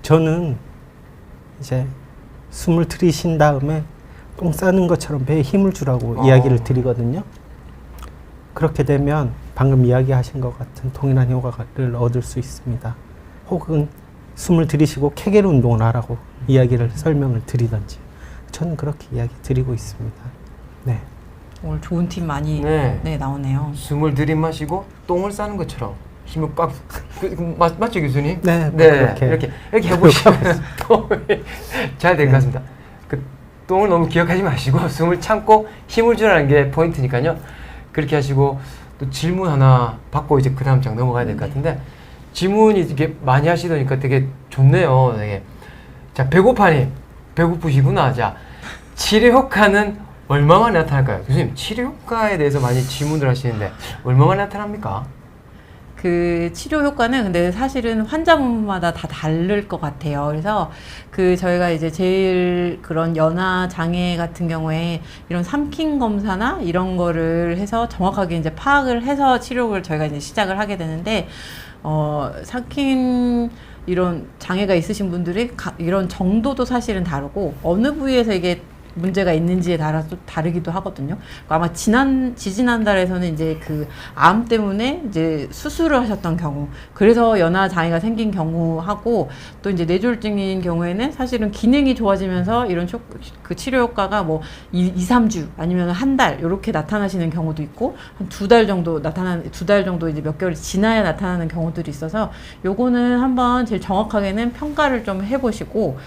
저는 이제 숨을 들이신 다음에 똥 싸는 것처럼 배에 힘을 주라고 이야기를 드리거든요. 그렇게 되면 방금 이야기하신 것 같은 동일한 효과를 얻을 수 있습니다. 혹은 숨을 들이쉬고 케겔 운동을 하라고 이야기를 설명을 드리든지 저는 그렇게 이야기 드리고 있습니다. 네. 오늘 좋은 팁 많이 나오네요. 숨을 들이마시고 똥을 싸는 것처럼 힘을 꽉 맞죠 교수님? 네, 이렇게 해보시면 잘 될 것 같습니다. 그 똥을 너무 기억하지 마시고 숨을 참고 힘을 주라는 게 포인트니까요. 그렇게 하시고 또 질문 하나 받고 이제 그 다음 장 넘어가야 될 것 같은데 질문이 이렇게 많이 하시더니까 되게 좋네요. 되게. 자, 배고프시구나. 자, 치료 효과는 얼마만에 나타날까요? 교수님, 치료 효과에 대해서 많이 질문을 하시는데 얼마만에 나타납니까? 그 치료 효과는 근데 사실은 환자분마다 다 다를 것 같아요. 그래서 저희가 이제 제일 그런 연화 장애 같은 경우에 이런 삼킴 검사나 이런 거를 해서 정확하게 이제 파악을 해서 치료를 저희가 이제 시작을 하게 되는데 삼킴 이런 장애가 있으신 분들이 이런 정도도 사실은 다르고 어느 부위에서 이게 문제가 있는지에 따라서 또 다르기도 하거든요. 그러니까 아마 지지난달에서는 이제 그 암 때문에 이제 수술을 하셨던 경우, 그래서 연화 장애가 생긴 경우하고, 또 이제 뇌졸중인 경우에는 사실은 기능이 좋아지면서 이런 그 치료 효과가 뭐 2-3주 아니면 한 달 이렇게 나타나시는 경우도 있고, 한 2달 정도 두 달 정도 이제 몇 개월이 지나야 나타나는 경우들이 있어서, 요거는 한번 제일 정확하게는 평가를 좀 해보시고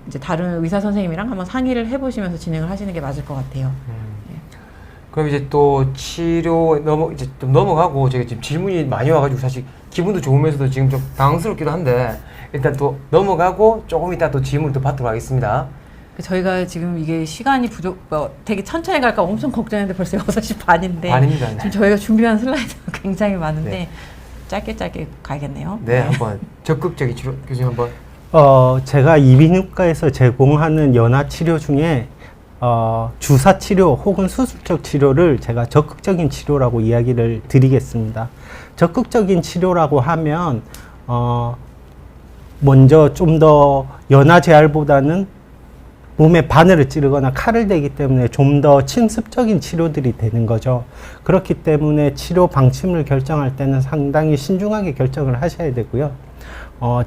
이제 다른 의사 선생님이랑 한번 상의를 해보시면서 진행을 하시는 게 맞을 것 같아요. 그럼 이제 또 치료 이제 좀 넘어가고, 제가 지금 질문이 많이 와가지고 사실 기분도 좋으면서도 지금 좀 당황스럽기도 한데, 일단 또 넘어가고 조금 이따 또 질문을 또 받도록 하겠습니다. 저희가 지금 이게 시간이 되게 천천히 갈까 엄청 걱정했는데 벌써 6시 반인데. 반입니다. 지금 저희가 준비한 슬라이드가 굉장히 많은데 네. 짧게 가야겠네요. 네, 한번 적극적인 치료, 교수님 한번. 제가 이비인후과에서 제공하는 연화 치료 중에 주사 치료 혹은 수술적 치료를 제가 적극적인 치료라고 이야기를 드리겠습니다. 적극적인 치료라고 하면 먼저 좀 더 연화 재활보다는 몸에 바늘을 찌르거나 칼을 대기 때문에 좀 더 침습적인 치료들이 되는 거죠. 그렇기 때문에 치료 방침을 결정할 때는 상당히 신중하게 결정을 하셔야 되고요.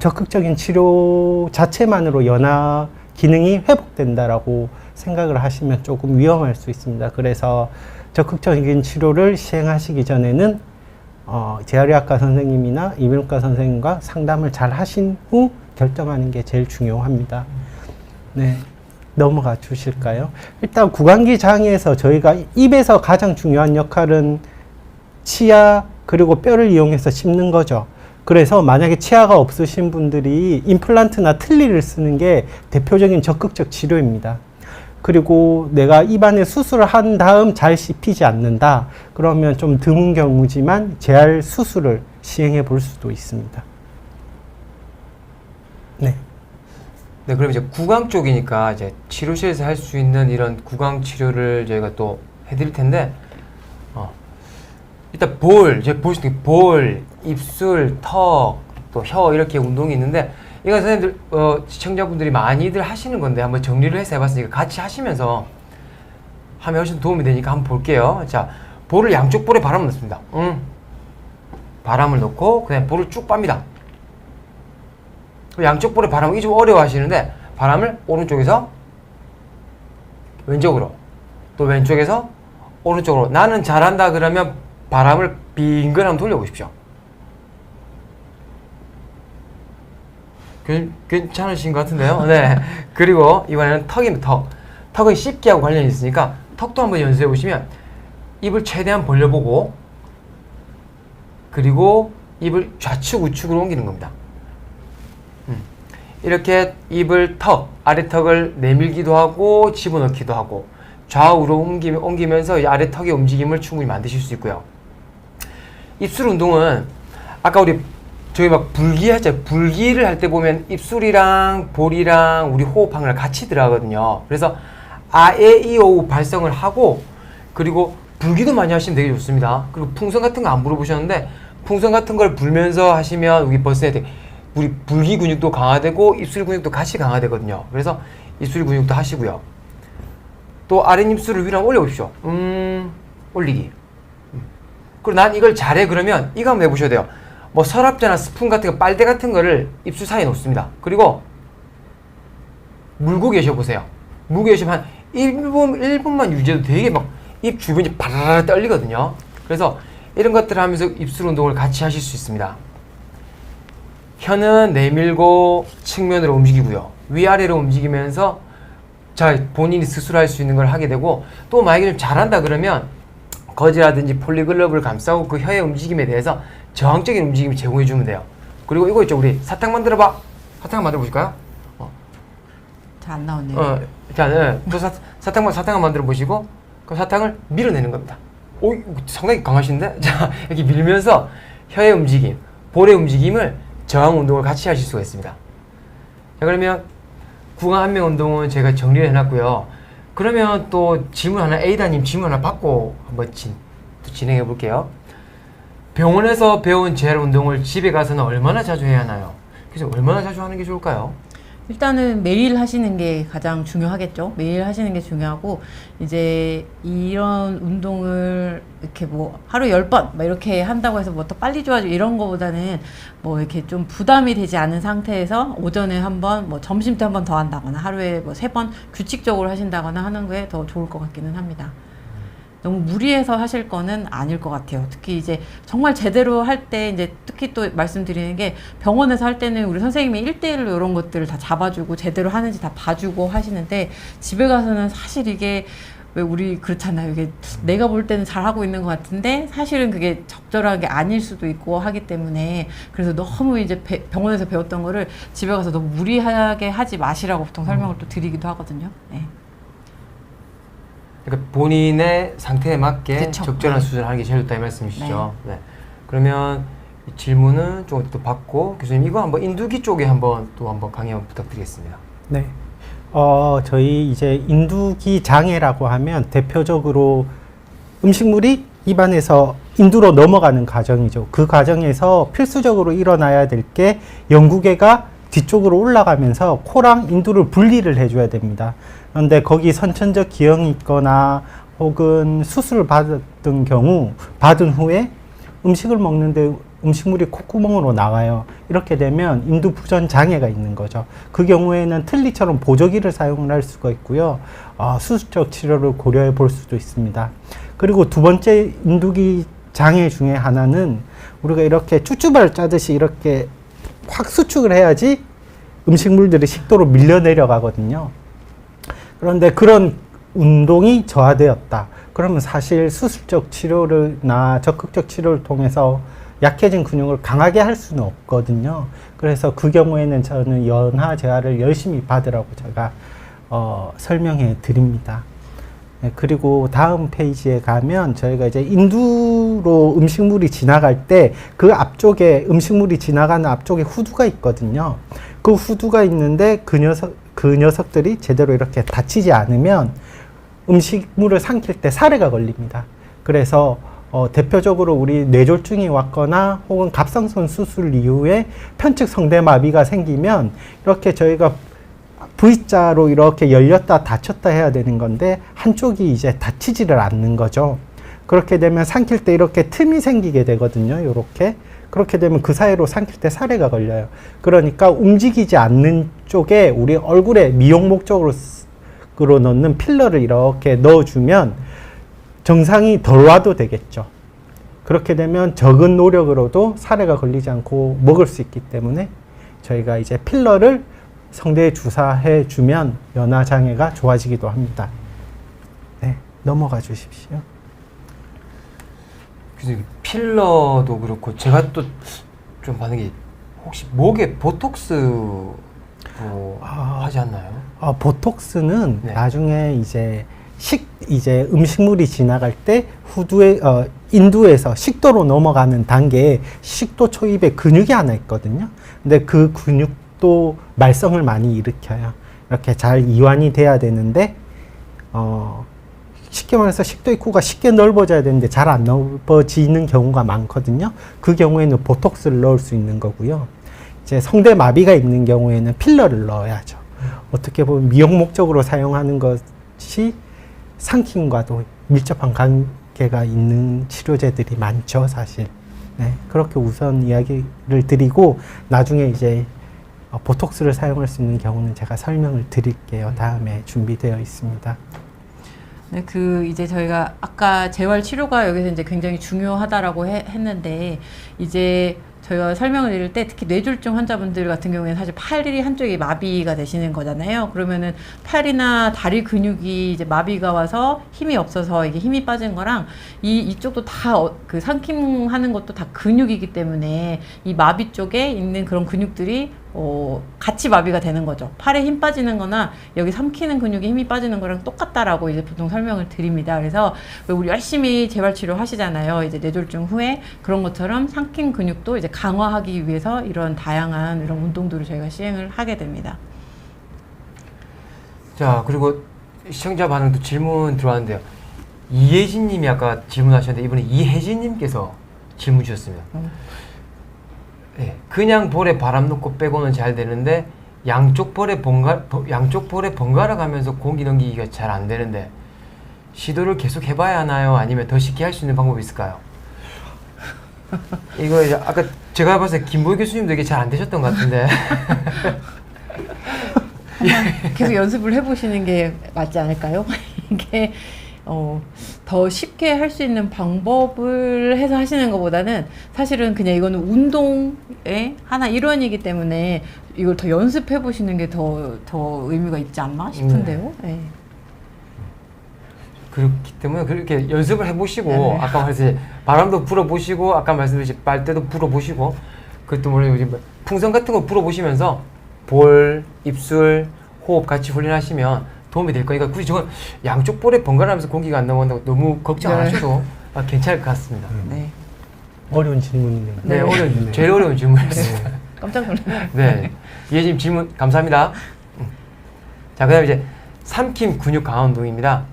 적극적인 치료 자체만으로 연화 기능이 회복된다라고 생각을 하시면 조금 위험할 수 있습니다. 그래서 적극적인 치료를 시행하시기 전에는 재활의학과 선생님이나 이비인후과 선생님과 상담을 잘 하신 후 결정하는 게 제일 중요합니다. 네, 넘어가 주실까요? 일단 구강기 장애에서 저희가 입에서 가장 중요한 역할은 치아 그리고 뼈를 이용해서 씹는 거죠. 그래서 만약에 치아가 없으신 분들이 임플란트나 틀니를 쓰는 게 대표적인 적극적 치료입니다. 그리고 내가 입안에 수술을 한 다음 잘 씹히지 않는다. 그러면 좀 드문 경우지만 재활 수술을 시행해 볼 수도 있습니다. 네. 네, 그럼 이제 구강 쪽이니까 이제 치료실에서 할 수 있는 이런 구강 치료를 저희가 또 해드릴 텐데, 일단 이제 보시는 볼, 입술, 턱, 또 혀 이렇게 운동이 있는데, 이건 선생님들, 시청자분들이 많이들 하시는 건데 한번 정리를 해서 해봤으니까 같이 하시면서 하면 훨씬 도움이 되니까 한번 볼게요. 자, 볼을 양쪽 볼에 바람을 넣습니다. 바람을 넣고 그냥 볼을 쭉 빱니다. 양쪽 볼에 바람을 이게 좀 어려워 하시는데, 바람을 오른쪽에서 왼쪽으로, 또 왼쪽에서 오른쪽으로. 나는 잘한다 그러면 바람을 빙글 한번 돌려보십시오. 괜찮으신 것 같은데요? 네. 그리고 이번에는 턱입니다. 턱은 씹기하고 관련이 있으니까 턱도 한번 연습해 보시면, 입을 최대한 벌려보고, 그리고 입을 좌측 우측으로 옮기는 겁니다. 이렇게 입을 아래 턱을 내밀기도 하고 집어넣기도 하고 좌우로 옮기면서 이 아래 턱의 움직임을 충분히 만드실 수 있고요. 입술 운동은 아까 저희 막 불기하죠. 불기를 할 때 보면 입술이랑 볼이랑 우리 호흡하는 걸 같이 들어가거든요. 그래서 아에이오 발성을 하고, 그리고 불기도 많이 하시면 되게 좋습니다. 그리고 풍선 같은 거 안 불어보셨는데, 풍선 같은 걸 불면서 하시면 우리 불기 근육도 강화되고 입술 근육도 같이 강화되거든요. 그래서 입술 근육도 하시고요. 또 아랫입술을 위로 한번 올려보십시오. 올리기. 그리고 난 이걸 잘해 그러면 이거 한번 해보셔야 돼요. 뭐 서랍자나 스푼 같은 거, 빨대 같은 거를 입술 사이에 놓습니다. 그리고 물고 계셔보세요. 물고 계시면 한 1분만 유지해도 되게 막 입 주변이 바라라 떨리거든요. 그래서 이런 것들을 하면서 입술 운동을 같이 하실 수 있습니다. 혀는 내밀고 측면으로 움직이고요. 위아래로 움직이면서 본인이 스스로 할 수 있는 걸 하게 되고, 또 만약에 좀 잘한다 그러면 거즈라든지 폴리글러브를 감싸고 그 혀의 움직임에 대해서 저항적인 움직임을 제공해 주면 돼요. 그리고 이거 있죠. 우리 사탕 만들어봐. 사탕 만들어 보실까요? 잘 안 나오네요. 자, 사탕 만들어 보시고, 그 사탕을 밀어내는 겁니다. 오, 상당히 강하신데? 자, 이렇게 밀면서 혀의 움직임, 볼의 움직임을 저항 운동을 같이 하실 수가 있습니다. 자, 그러면 구강 안면 운동은 제가 정리를 해놨고요. 그러면 또 질문 하나, 에이다님 질문 하나 받고 한번 진행해 볼게요. 병원에서 배운 재활 운동을 집에 가서는 얼마나 자주 해야 하나요? 그래서 얼마나 자주 하는 게 좋을까요? 일단은 매일 하시는 게 가장 중요하겠죠. 매일 하시는 게 중요하고, 이제 이런 운동을 이렇게 뭐 하루 10번 막 이렇게 한다고 해서 뭐 더 빨리 좋아지고 이런 거보다는 뭐 이렇게 좀 부담이 되지 않은 상태에서 오전에 한 번, 뭐 점심 때 한 번 더 한다거나 하루에 뭐 3번 규칙적으로 하신다거나 하는 게 더 좋을 것 같기는 합니다. 너무 무리해서 하실 거는 아닐 것 같아요. 특히 이제 정말 제대로 할 때 이제 특히 또 말씀드리는 게 병원에서 할 때는 우리 선생님이 1대1로 이런 것들을 다 잡아주고 제대로 하는지 다 봐주고 하시는데 집에 가서는 사실 이게 왜 우리 그렇잖아요. 이게 내가 볼 때는 잘하고 있는 것 같은데 사실은 그게 적절한 게 아닐 수도 있고 하기 때문에 그래서 너무 이제 병원에서 배웠던 거를 집에 가서 너무 무리하게 하지 마시라고 보통 설명을 또 드리기도 하거든요. 네. 그러니까 본인의 상태에 맞게 그쵸. 적절한 네. 수준을 하는 게 제일 좋다 이 말씀이시죠. 네. 그러면 이 질문은 좀 또 받고 교수님 이거 한번 인두기 쪽에 한번 강의 한번 부탁드리겠습니다. 네. 저희 이제 인두기 장애라고 하면 대표적으로 음식물이 입안에서 인두로 넘어가는 과정이죠. 그 과정에서 필수적으로 일어나야 될 게 영구개가 뒤쪽으로 올라가면서 코랑 인두를 분리를 해줘야 됩니다. 그런데 거기 선천적 기형이 있거나 혹은 수술을 받은 후에 음식을 먹는데 음식물이 콧구멍으로 나와요. 이렇게 되면 인두부전 장애가 있는 거죠. 그 경우에는 틀니처럼 보조기를 사용을 할 수가 있고요. 수술적 치료를 고려해 볼 수도 있습니다. 그리고 두 번째 인두기 장애 중에 하나는 우리가 이렇게 쭈쭈바를 짜듯이 이렇게 확 수축을 해야지 음식물들이 식도로 밀려 내려가거든요. 그런데 그런 운동이 저하되었다. 그러면 사실 수술적 치료나 적극적 치료를 통해서 약해진 근육을 강하게 할 수는 없거든요. 그래서 그 경우에는 저는 연하 재활을 열심히 받으라고 제가 설명해 드립니다. 네, 그리고 다음 페이지에 가면 저희가 이제 인두로 음식물이 지나갈 때 그 앞쪽에 음식물이 지나가는 앞쪽에 후두가 있거든요. 그 후두가 있는데 그 녀석들이 제대로 이렇게 닫히지 않으면 음식물을 삼킬 때 사례가 걸립니다. 그래서 대표적으로 우리 뇌졸중이 왔거나 혹은 갑상선 수술 이후에 편측 성대마비가 생기면 이렇게 저희가 V자로 이렇게 열렸다 닫혔다 해야 되는 건데 한쪽이 이제 닫히지를 않는 거죠. 그렇게 되면 삼킬 때 이렇게 틈이 생기게 되거든요. 이렇게. 그렇게 되면 그 사이로 삼킬 때 사례가 걸려요. 그러니까 움직이지 않는 쪽에 우리 얼굴에 미용 목적으로 넣는 필러를 이렇게 넣어주면 정상이 덜 와도 되겠죠. 그렇게 되면 적은 노력으로도 사례가 걸리지 않고 먹을 수 있기 때문에 저희가 이제 필러를 성대에 주사해 주면 연하 장애가 좋아지기도 합니다. 네, 넘어가 주십시오. 교수님 필러도 그렇고 제가 또 좀 받는 게 혹시 목에 보톡스 하지 않나요? 보톡스는 네. 나중에 이제 음식물이 지나갈 때 인두에서 식도로 넘어가는 단계에 식도 초입에 근육이 하나 있거든요. 근데 그 근육도 말썽을 많이 일으켜요. 이렇게 잘 이완이 돼야 되는데, 쉽게 말해서 식도 입구가 쉽게 넓어져야 되는데 잘 안 넓어지는 경우가 많거든요. 그 경우에는 보톡스를 넣을 수 있는 거고요. 이제 성대마비가 있는 경우에는 필러를 넣어야죠. 어떻게 보면 미용 목적으로 사용하는 것이 삼킴과도 밀접한 관계가 있는 치료제들이 많죠, 사실. 네, 그렇게 우선 이야기를 드리고 나중에 이제 보톡스를 사용할 수 있는 경우는 제가 설명을 드릴게요. 다음에 준비되어 있습니다. 네, 이제 저희가 아까 재활 치료가 여기서 이제 굉장히 중요하다라고 했는데, 이제 저희가 설명을 드릴 때 특히 뇌졸중 환자분들 같은 경우에는 사실 팔이 한쪽이 마비가 되시는 거잖아요. 그러면은 팔이나 다리 근육이 이제 마비가 와서 힘이 없어서 이게 힘이 빠진 거랑 이쪽도 다 그 삼킴하는 것도 다 근육이기 때문에 이 마비 쪽에 있는 그런 근육들이 같이 마비가 되는 거죠. 팔에 힘 빠지는 거나 여기 삼키는 근육에 힘이 빠지는 거랑 똑같다라고 이제 보통 설명을 드립니다. 그래서 왜 우리 열심히 재활치료 하시잖아요. 이제 뇌졸중 후에 그런 것처럼 삼킨 근육도 이제 강화하기 위해서 이런 다양한 이런 운동들을 저희가 시행을 하게 됩니다. 자, 그리고 시청자 반응도 질문 들어왔는데요. 이혜진 님이 아까 질문하셨는데 이번에 이혜진 님께서 질문 주셨습니다. 네, 그냥 볼에 바람 넣고 빼고는 잘 되는데 양쪽 볼에 번갈아 가면서 공기 넘기기가 잘 안 되는데 시도를 계속 해봐야 하나요? 아니면 더 쉽게 할 수 있는 방법이 있을까요? 이거 이제 아까 제가 봤을 때 김보희 교수님도 이게 잘 안 되셨던 것 같은데. 계속 연습을 해보시는 게 맞지 않을까요? 이게 더 쉽게 할 수 있는 방법을 해서 하시는 것보다는 사실은 그냥 이거는 운동의 하나 일환이기 때문에 이걸 더 연습해 보시는 게 더 의미가 있지 않나 싶은데요. 네. 그렇기 때문에 그렇게 연습을 해보시고 네. 아까 말씀 바람도 불어보시고 아까 말씀드린 빨대도 불어보시고 그것도 물론 요즘 풍선 같은 거 불어보시면서 볼, 입술, 호흡 같이 훈련하시면 도움이 될 거니까 굳이 저건 양쪽 볼에 번갈아가면서 공기가 안 넘어간다고 너무 걱정 안 네. 하셔도 괜찮을 것 같습니다. 네. 어려운 질문이네요. 네, 네. 제일 어려운 질문이었어요. 깜짝 놀랐네요. 네. 이해진 질문 감사합니다. 자, 그 다음에 이제 삼킴 근육 강화 운동입니다.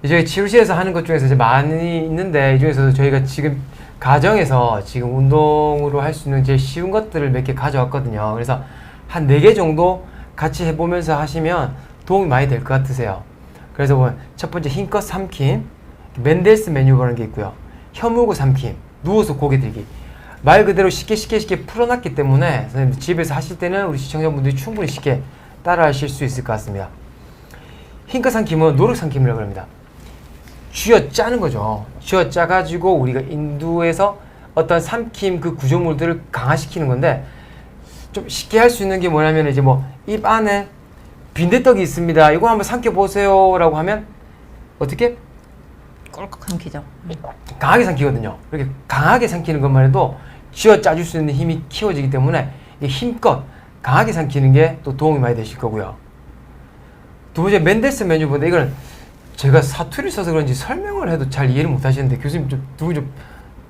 저희 치료실에서 하는 것 중에서 이제 많이 있는데 이 중에서도 저희가 지금 가정에서 지금 운동으로 할 수 있는 제일 쉬운 것들을 몇 개 가져왔거든요. 그래서 한 4개 정도 같이 해보면서 하시면 도움이 많이 될 것 같으세요. 그래서 뭐 첫 번째 힘껏 삼킴, 맨델스 메뉴라는 게 있고요. 혀물고 삼킴, 누워서 고개 들기. 말 그대로 쉽게 풀어놨기 때문에 선생님 집에서 하실 때는 우리 시청자분들이 충분히 쉽게 따라 하실 수 있을 것 같습니다. 힘껏 삼킴은 노력 삼킴이라고 합니다. 쥐어 짜는 거죠. 쥐어 짜가지고 우리가 인두에서 어떤 삼킴 그 구조물들을 강화시키는 건데 좀 쉽게 할 수 있는 게 뭐냐면 이제 뭐 입 안에 빈대떡이 있습니다. 이거 한번 삼켜보세요 라고 하면 어떻게? 꿀꺽 삼키죠. 강하게 삼키거든요. 이렇게 강하게 삼키는 것만 해도 쥐어 짜줄 수 있는 힘이 키워지기 때문에 힘껏 강하게 삼키는 게 또 도움이 많이 되실 거고요. 두 번째 맨델스 메뉴인데 이거는 제가 사투리 써서 그런지 설명을 해도 잘 이해를 못 하시는데 교수님 두 분 좀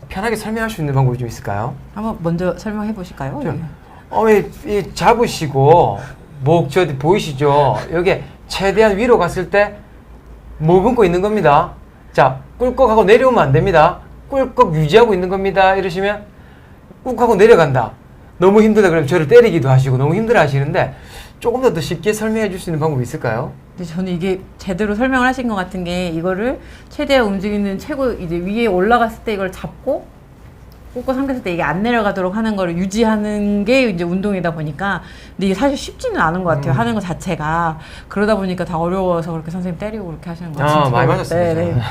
편하게 설명할 수 있는 방법이 좀 있을까요? 한번 먼저 설명해 보실까요? 이 잡으시고 목 저 어디 보이시죠? 여기 최대한 위로 갔을 때 머금고 있는 겁니다. 자, 꿀꺽 하고 내려오면 안 됩니다. 꿀꺽 유지하고 있는 겁니다. 이러시면 꾹 하고 내려간다. 너무 힘들다 그러면 저를 때리기도 하시고 너무 힘들어 하시는데 조금 더 쉽게 설명해 줄 수 있는 방법이 있을까요? 근데 저는 이게 제대로 설명을 하신 것 같은 게 이거를 최대한 움직이는 최고 이제 위에 올라갔을 때 이걸 잡고 꽂고 삼켰을 때 이게 안 내려가도록 하는 거를 유지하는 게 이제 운동이다 보니까 근데 이게 사실 쉽지는 않은 것 같아요. 하는 것 자체가 그러다 보니까 다 어려워서 그렇게 선생님 때리고 그렇게 하시는 것 같아요. 많이 맞았습니다. 네, 네.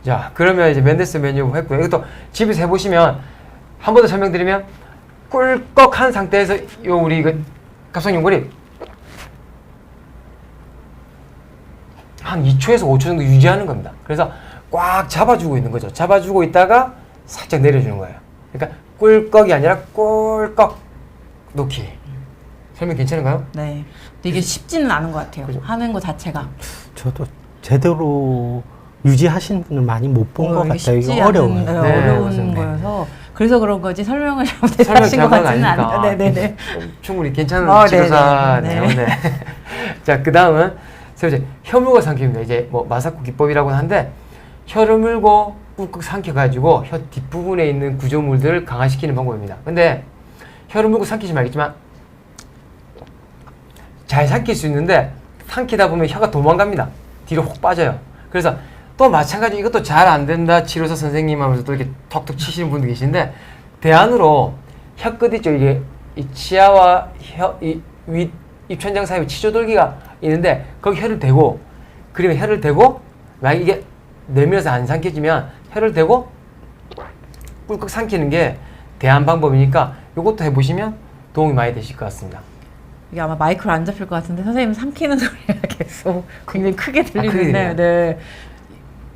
자, 그러면 이제 맨델스 메뉴 했고요. 이것도 집에서 해보시면 한 번 더 설명드리면 꿀꺽한 상태에서 요 우리 그 갑상연골이 한 2초에서 5초 정도 유지하는 겁니다. 그래서 꽉 잡아주고 있는 거죠. 잡아주고 있다가 살짝 내려주는 거예요. 그러니까 꿀꺽이 아니라 꿀꺽 놓기. 설명 괜찮은가요? 네. 근데 이게 쉽지는 않은 것 같아요. 그죠? 하는 것 자체가. 저도 제대로 유지하시는 분을 많이 못 본 것 이게 같아요. 쉽지 이거 어려워요. 않은, 네, 네, 어려운 맞습니다. 거여서 그래서 그런 거지 설명을 잘못해서 설명 하신 것 잘못한 거 같지는 아니니까. 않아요. 네네네. 충분히 괜찮은 네네. 치료사네요. 네. 네. 자, 그 다음은 세 번째 혀물고 삼키입니다. 이제 뭐 마사코 기법이라고 하는데 혀를 물고 꾹꾹 삼켜가지고 혀 뒷부분에 있는 구조물들을 강화시키는 방법입니다. 근데 혀를 물고 삼키시면 알겠지만 잘 삼킬 수 있는데 삼키다 보면 혀가 도망갑니다. 뒤로 혹 빠져요. 그래서 또 마찬가지 이것도 잘 안 된다 치료사 선생님 하면서 또 이렇게 톡톡 치시는 분도 계신데 대안으로 혀끝 있죠. 이게 이 치아와 윗 입천장 사이에 치조돌기가 있는데 거기 혀를 대고 그러면 혀를 대고 만약 이게 내밀어서 안 삼켜지면 혀를 대고 꿀꺽 삼키는 게 대안 방법이니까 이것도 해보시면 도움이 많이 되실 것 같습니다. 이게 아마 마이크로 안 잡힐 것 같은데 선생님 삼키는 소리가 계속 굉장히 크게 크게 들리는데 들려요? 네.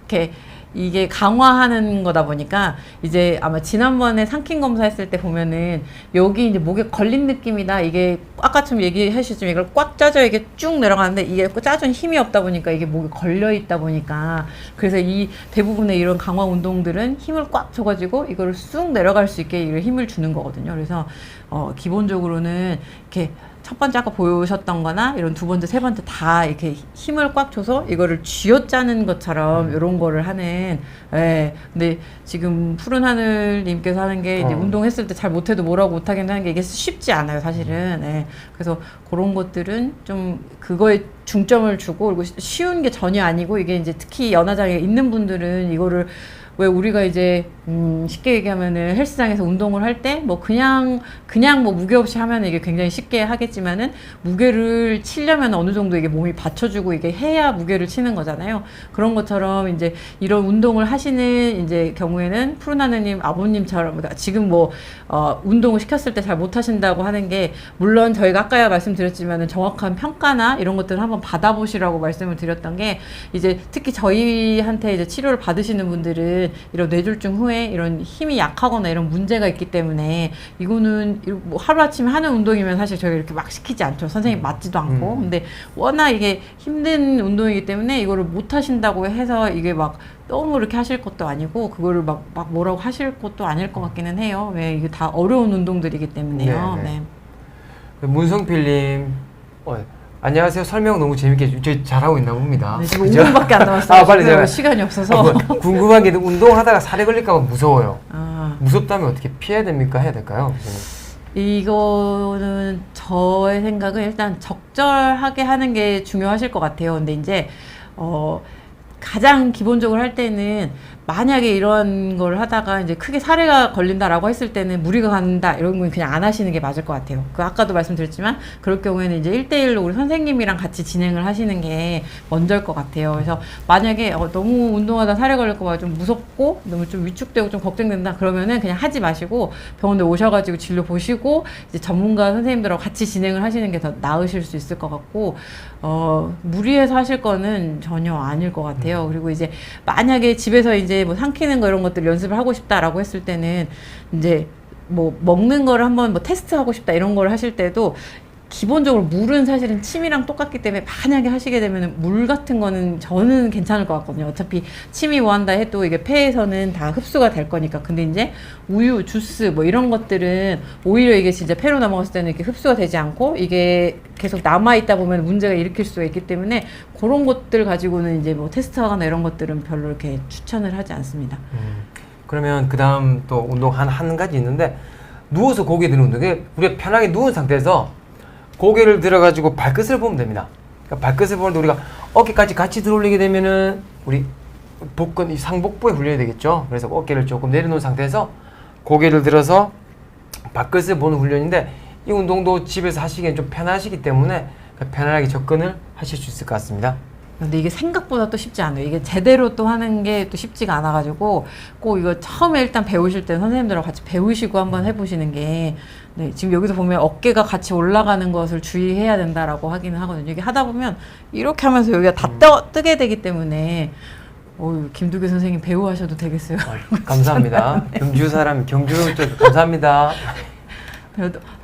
이렇게 이게 강화하는 거다 보니까 이제 아마 지난번에 삼킨 검사했을 때 보면은 여기 이제 목에 걸린 느낌이다. 이게 아까처럼 얘기하셨지만 이걸 꽉 짜져 이게 쭉 내려가는데 이게 짜준 힘이 없다 보니까 이게 목에 걸려 있다 보니까 그래서 이 대부분의 이런 강화 운동들은 힘을 꽉 줘가지고 이거를 쑥 내려갈 수 있게 이런 힘을 주는 거거든요. 그래서 기본적으로는 이렇게 첫 번째 아까 보셨던 거나 이런 두 번째, 세 번째 다 이렇게 힘을 꽉 줘서 이거를 쥐어짜는 것처럼 이런 거를 하는, 예. 근데 지금 푸른 하늘님께서 하는 게 이제 운동했을 때 잘 못해도 뭐라고 못하겠는 하는 게 이게 쉽지 않아요, 사실은. 예. 그래서 그런 것들은 좀 그거에 중점을 주고, 그리고 쉬운 게 전혀 아니고, 이게 이제 특히 연화장애 있는 분들은 이거를 왜 우리가 이제 쉽게 얘기하면은 헬스장에서 운동을 할 때 뭐 그냥 뭐 무게 없이 하면 이게 굉장히 쉽게 하겠지만은 무게를 치려면 어느 정도 이게 몸이 받쳐주고 이게 해야 무게를 치는 거잖아요. 그런 것처럼 이제 이런 운동을 하시는 이제 경우에는 푸른 하느님 아버님처럼, 그러니까 지금 뭐 운동을 시켰을 때 잘 못하신다고 하는 게, 물론 저희가 아까 말씀드렸지만은 정확한 평가나 이런 것들을 한번 받아보시라고 말씀을 드렸던 게, 이제 특히 저희한테 이제 치료를 받으시는 분들은 이런 뇌졸중 후에 이런 힘이 약하거나 이런 문제가 있기 때문에, 이거는 뭐 하루아침에 하는 운동이면 사실 저희가 이렇게 막 시키지 않죠. 선생님 맞지도 않고. 근데 워낙 이게 힘든 운동이기 때문에 이거를 못 하신다고 해서 이게 막 너무 이렇게 하실 것도 아니고, 그거를 막 뭐라고 하실 것도 아닐 것 같기는 해요. 왜 이게 다 어려운 운동들이기 때문에요. 네, 네. 네. 문성필님, 안녕하세요. 설명 너무 재밌게 저희 잘하고 있나 봅니다. 네, 지금 5분밖에 안 남았어요. 빨리 제가 시간이 없어서. 궁금한 게, 운동하다가 살에 걸릴까 봐 무서워요. 아. 무섭다면 어떻게 피해야 됩니까? 해야 될까요? 이거는 저의 생각은 일단 적절하게 하는 게 중요하실 것 같아요. 근데 이제 가장 기본적으로 할 때는, 만약에 이런 걸 하다가 이제 크게 사례가 걸린다라고 했을 때는 무리가 간다 이런 건 그냥 안 하시는 게 맞을 것 같아요. 그 아까도 말씀드렸지만, 그럴 경우에는 이제 1대1로 우리 선생님이랑 같이 진행을 하시는 게 먼저일 것 같아요. 그래서 만약에 너무 운동하다 사례 걸릴까 봐 좀 무섭고 너무 좀 위축되고 좀 걱정된다 그러면은 그냥 하지 마시고 병원에 오셔가지고 진료 보시고 이제 전문가 선생님들하고 같이 진행을 하시는 게 더 나으실 수 있을 것 같고, 무리해서 하실 거는 전혀 아닐 것 같아요. 그리고 이제 만약에 집에서 이제 뭐 삼키는 거 이런 것들 연습을 하고 싶다라고 했을 때는, 이제 뭐 먹는 거를 한번 뭐 테스트하고 싶다 이런 걸 하실 때도, 기본적으로 물은 사실은 침이랑 똑같기 때문에 만약에 하시게 되면 물 같은 거는 저는 괜찮을 것 같거든요. 어차피 침이 뭐 한다 해도 이게 폐에서는 다 흡수가 될 거니까. 근데 이제 우유, 주스 뭐 이런 것들은 오히려 이게 진짜 폐로 넘어갔을 때는 이렇게 흡수가 되지 않고 이게 계속 남아있다 보면 문제가 일으킬 수가 있기 때문에, 그런 것들 가지고는 이제 뭐 테스트하거나 이런 것들은 별로 이렇게 추천을 하지 않습니다. 그러면 그 다음 또 운동 한 가지 있는데, 누워서 고개 드는 운동. 우리가 편하게 누운 상태에서 고개를 들어가지고 발끝을 보면 됩니다. 그러니까 발끝을 보는데 우리가 어깨까지 같이 들어올리게 되면은 우리 복근, 이 상복부에 훈련이 되겠죠. 그래서 어깨를 조금 내려놓은 상태에서 고개를 들어서 발끝을 보는 훈련인데, 이 운동도 집에서 하시기엔 좀 편하시기 때문에 편안하게 접근을 하실 수 있을 것 같습니다. 근데 이게 생각보다 또 쉽지 않아요. 이게 제대로 또 하는 게 또 쉽지가 않아가지고, 꼭 이거 처음에 일단 배우실 때는 선생님들하고 같이 배우시고 한번 해보시는 게, 네, 지금 여기서 보면 어깨가 같이 올라가는 것을 주의해야 된다라고 하기는 하거든요. 이게 하다 보면 이렇게 하면서 여기가 다 뜨게 되기 때문에, 김두규 선생님 배우 하셔도 되겠어요. 감사합니다. 경주 사람, 경주 쪽 감사합니다.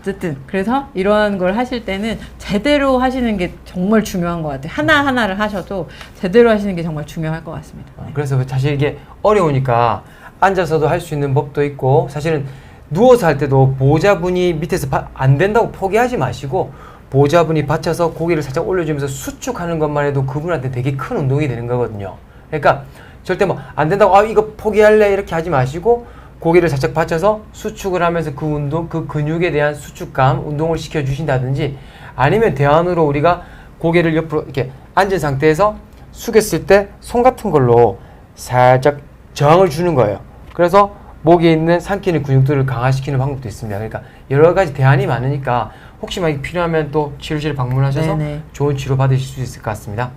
어쨌든 그래서 이러한 걸 하실 때는 제대로 하시는 게 정말 중요한 것 같아요. 하나하나를 하셔도 제대로 하시는 게 정말 중요할 것 같습니다. 그래서 사실 이게 어려우니까 앉아서도 할 수 있는 법도 있고, 사실은 누워서 할 때도 보호자분이 밑에서 안 된다고 포기하지 마시고, 보호자분이 받쳐서 고개를 살짝 올려주면서 수축하는 것만 해도 그분한테 되게 큰 운동이 되는 거거든요. 그러니까 절대 뭐 안 된다고 이거 포기할래 이렇게 하지 마시고, 고개를 살짝 받쳐서 수축을 하면서 그 운동, 그 근육에 대한 수축감, 운동을 시켜주신다든지, 아니면 대안으로 우리가 고개를 옆으로 이렇게 앉은 상태에서 숙였을 때 손 같은 걸로 살짝 저항을 주는 거예요. 그래서 목에 있는 삼키는 근육들을 강화시키는 방법도 있습니다. 그러니까 여러 가지 대안이 많으니까 혹시 만약 필요하면 또 치료실 방문하셔서 네네. 좋은 치료 받으실 수 있을 것 같습니다.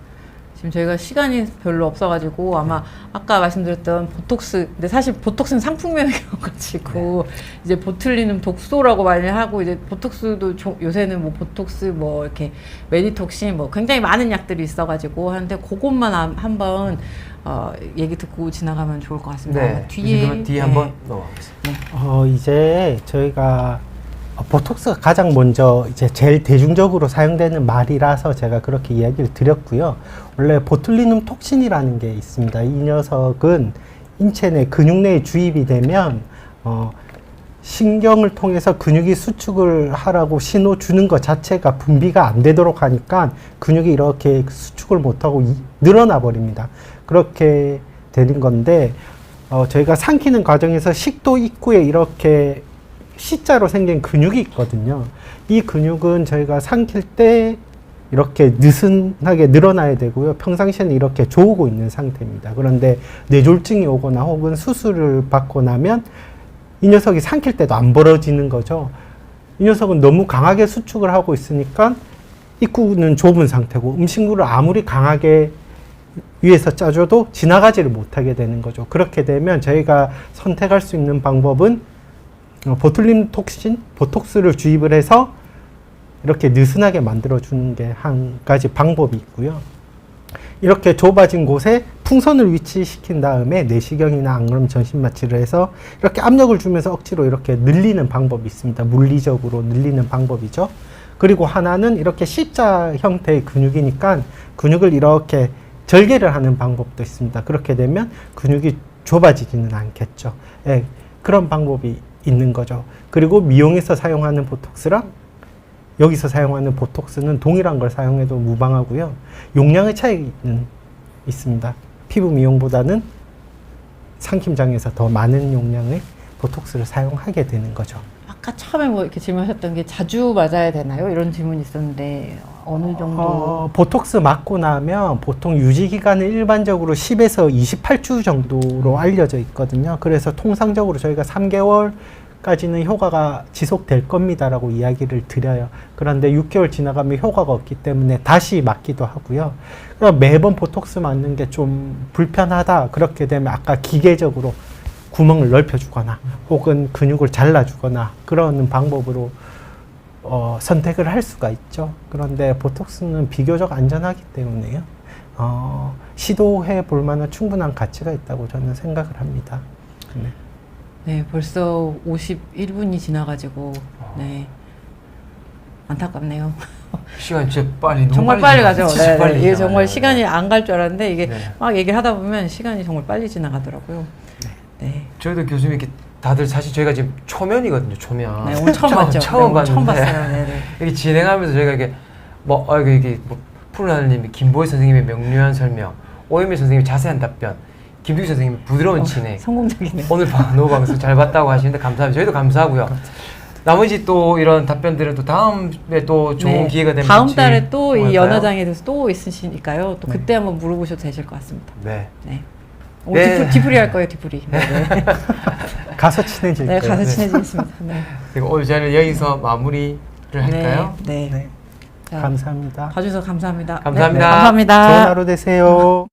지금 저희가 시간이 별로 없어가지고 아마 아까 말씀드렸던 보톡스, 근데 사실 보톡스는 상품명이어가지고 이제 보툴리눔 독소라고 많이 하고, 이제 보톡스도 요새는 뭐 보톡스 뭐 이렇게 메디톡신 뭐 굉장히 많은 약들이 있어가지고 하는데, 그것만 한번 얘기 듣고 지나가면 좋을 것 같습니다. 네. 뒤에 한번 넘어가겠습니다. 이제 저희가 보톡스가 가장 먼저 이제 제일 대중적으로 사용되는 말이라서 제가 그렇게 이야기를 드렸고요. 원래 보툴리눔 톡신이라는 게 있습니다. 이 녀석은 인체 내 근육 내에 주입이 되면 신경을 통해서 근육이 수축을 하라고 신호 주는 것 자체가 분비가 안 되도록 하니까 근육이 이렇게 수축을 못하고 늘어나 버립니다. 그렇게 되는 건데 저희가 삼키는 과정에서 식도 입구에 이렇게 C자로 생긴 근육이 있거든요. 이 근육은 저희가 삼킬 때 이렇게 느슨하게 늘어나야 되고요. 평상시에는 이렇게 조우고 있는 상태입니다. 그런데 뇌졸중이 오거나 혹은 수술을 받고 나면 이 녀석이 삼킬 때도 안 벌어지는 거죠. 이 녀석은 너무 강하게 수축을 하고 있으니까 입구는 좁은 상태고 음식물을 아무리 강하게 위에서 짜줘도 지나가지를 못하게 되는 거죠. 그렇게 되면 저희가 선택할 수 있는 방법은 보툴린 톡신, 보톡스를 주입을 해서 이렇게 느슨하게 만들어주는 게 한 가지 방법이 있고요. 이렇게 좁아진 곳에 풍선을 위치시킨 다음에 내시경이나 안 그러면 전신마취를 해서 이렇게 압력을 주면서 억지로 이렇게 늘리는 방법이 있습니다. 물리적으로 늘리는 방법이죠. 그리고 하나는 이렇게 C자 형태의 근육이니까 근육을 이렇게 절개를 하는 방법도 있습니다. 그렇게 되면 근육이 좁아지지는 않겠죠. 예, 그런 방법이 있는 거죠. 그리고 미용에서 사용하는 보톡스랑 여기서 사용하는 보톡스는 동일한 걸 사용해도 무방하고요. 용량의 차이는 있습니다. 피부 미용보다는 삼킴장에서 더 많은 용량의 보톡스를 사용하게 되는 거죠. 아까 처음에 뭐 이렇게 질문하셨던 게 자주 맞아야 되나요? 이런 질문이 있었는데 어느 정도? 보톡스 맞고 나면 보통 유지 기간은 일반적으로 10에서 28주 정도로 알려져 있거든요. 그래서 통상적으로 저희가 3개월까지는 효과가 지속될 겁니다라고 이야기를 드려요. 그런데 6개월 지나가면 효과가 없기 때문에 다시 맞기도 하고요. 그럼 매번 보톡스 맞는 게 좀 불편하다. 그렇게 되면 아까 기계적으로 구멍을 넓혀주거나 혹은 근육을 잘라주거나 그러는 방법으로 선택을 할 수가 있죠. 그런데 보톡스는 비교적 안전하기 때문에요. 시도해 볼 만한 충분한 가치가 있다고 저는 생각을 합니다. 네. 네, 벌써 51분이 지나가지고 네 안타깝네요. 시간 진짜 빨리 너무 정말 빨리 가죠. 진짜 네, 빨리 이게 지나가요. 정말 시간이 안 갈 줄 알았는데 이게 네. 막 얘기를 하다 보면 시간이 정말 빨리 지나가더라고요. 네. 저희도 교수님 이렇게 다들 사실 저희가 지금 초면이거든요. 초면. 네, 오늘 처음 봤죠. 처음 네, 오늘 처음 봤는데 봤어요. 네, 네. 이렇게 진행하면서 저희가 이게 이게 푸른하늘님이 김보희 선생님의 명료한 설명, 오현미 선생님의 자세한 답변, 김두기 선생님의 부드러운 진행. 성공적이네요. 오늘 노 방송 잘 봤다고 하시는데 감사합니다. 저희도 감사하고요. 나머지 또 이런 답변들은 또 다음에 또 좋은 네, 기회가 되면 다음 달에 또 이 할까요? 연화장에 대해서 또 있으시니까요. 또 네. 그때 한번 물어보셔도 되실 것 같습니다. 네. 네. 오늘 네. 뒤풀이 할 거예요, 뒤풀이. 네, 네. 가서 친해질 네, 거예요. 가서 친해지겠습니다. 네. 그리고 오늘 저희는 여기서 마무리를 할까요? 네. 네. 네. 자, 감사합니다. 봐주셔서 감사합니다. 감사합니다. 네, 감사합니다. 좋은 하루 되세요.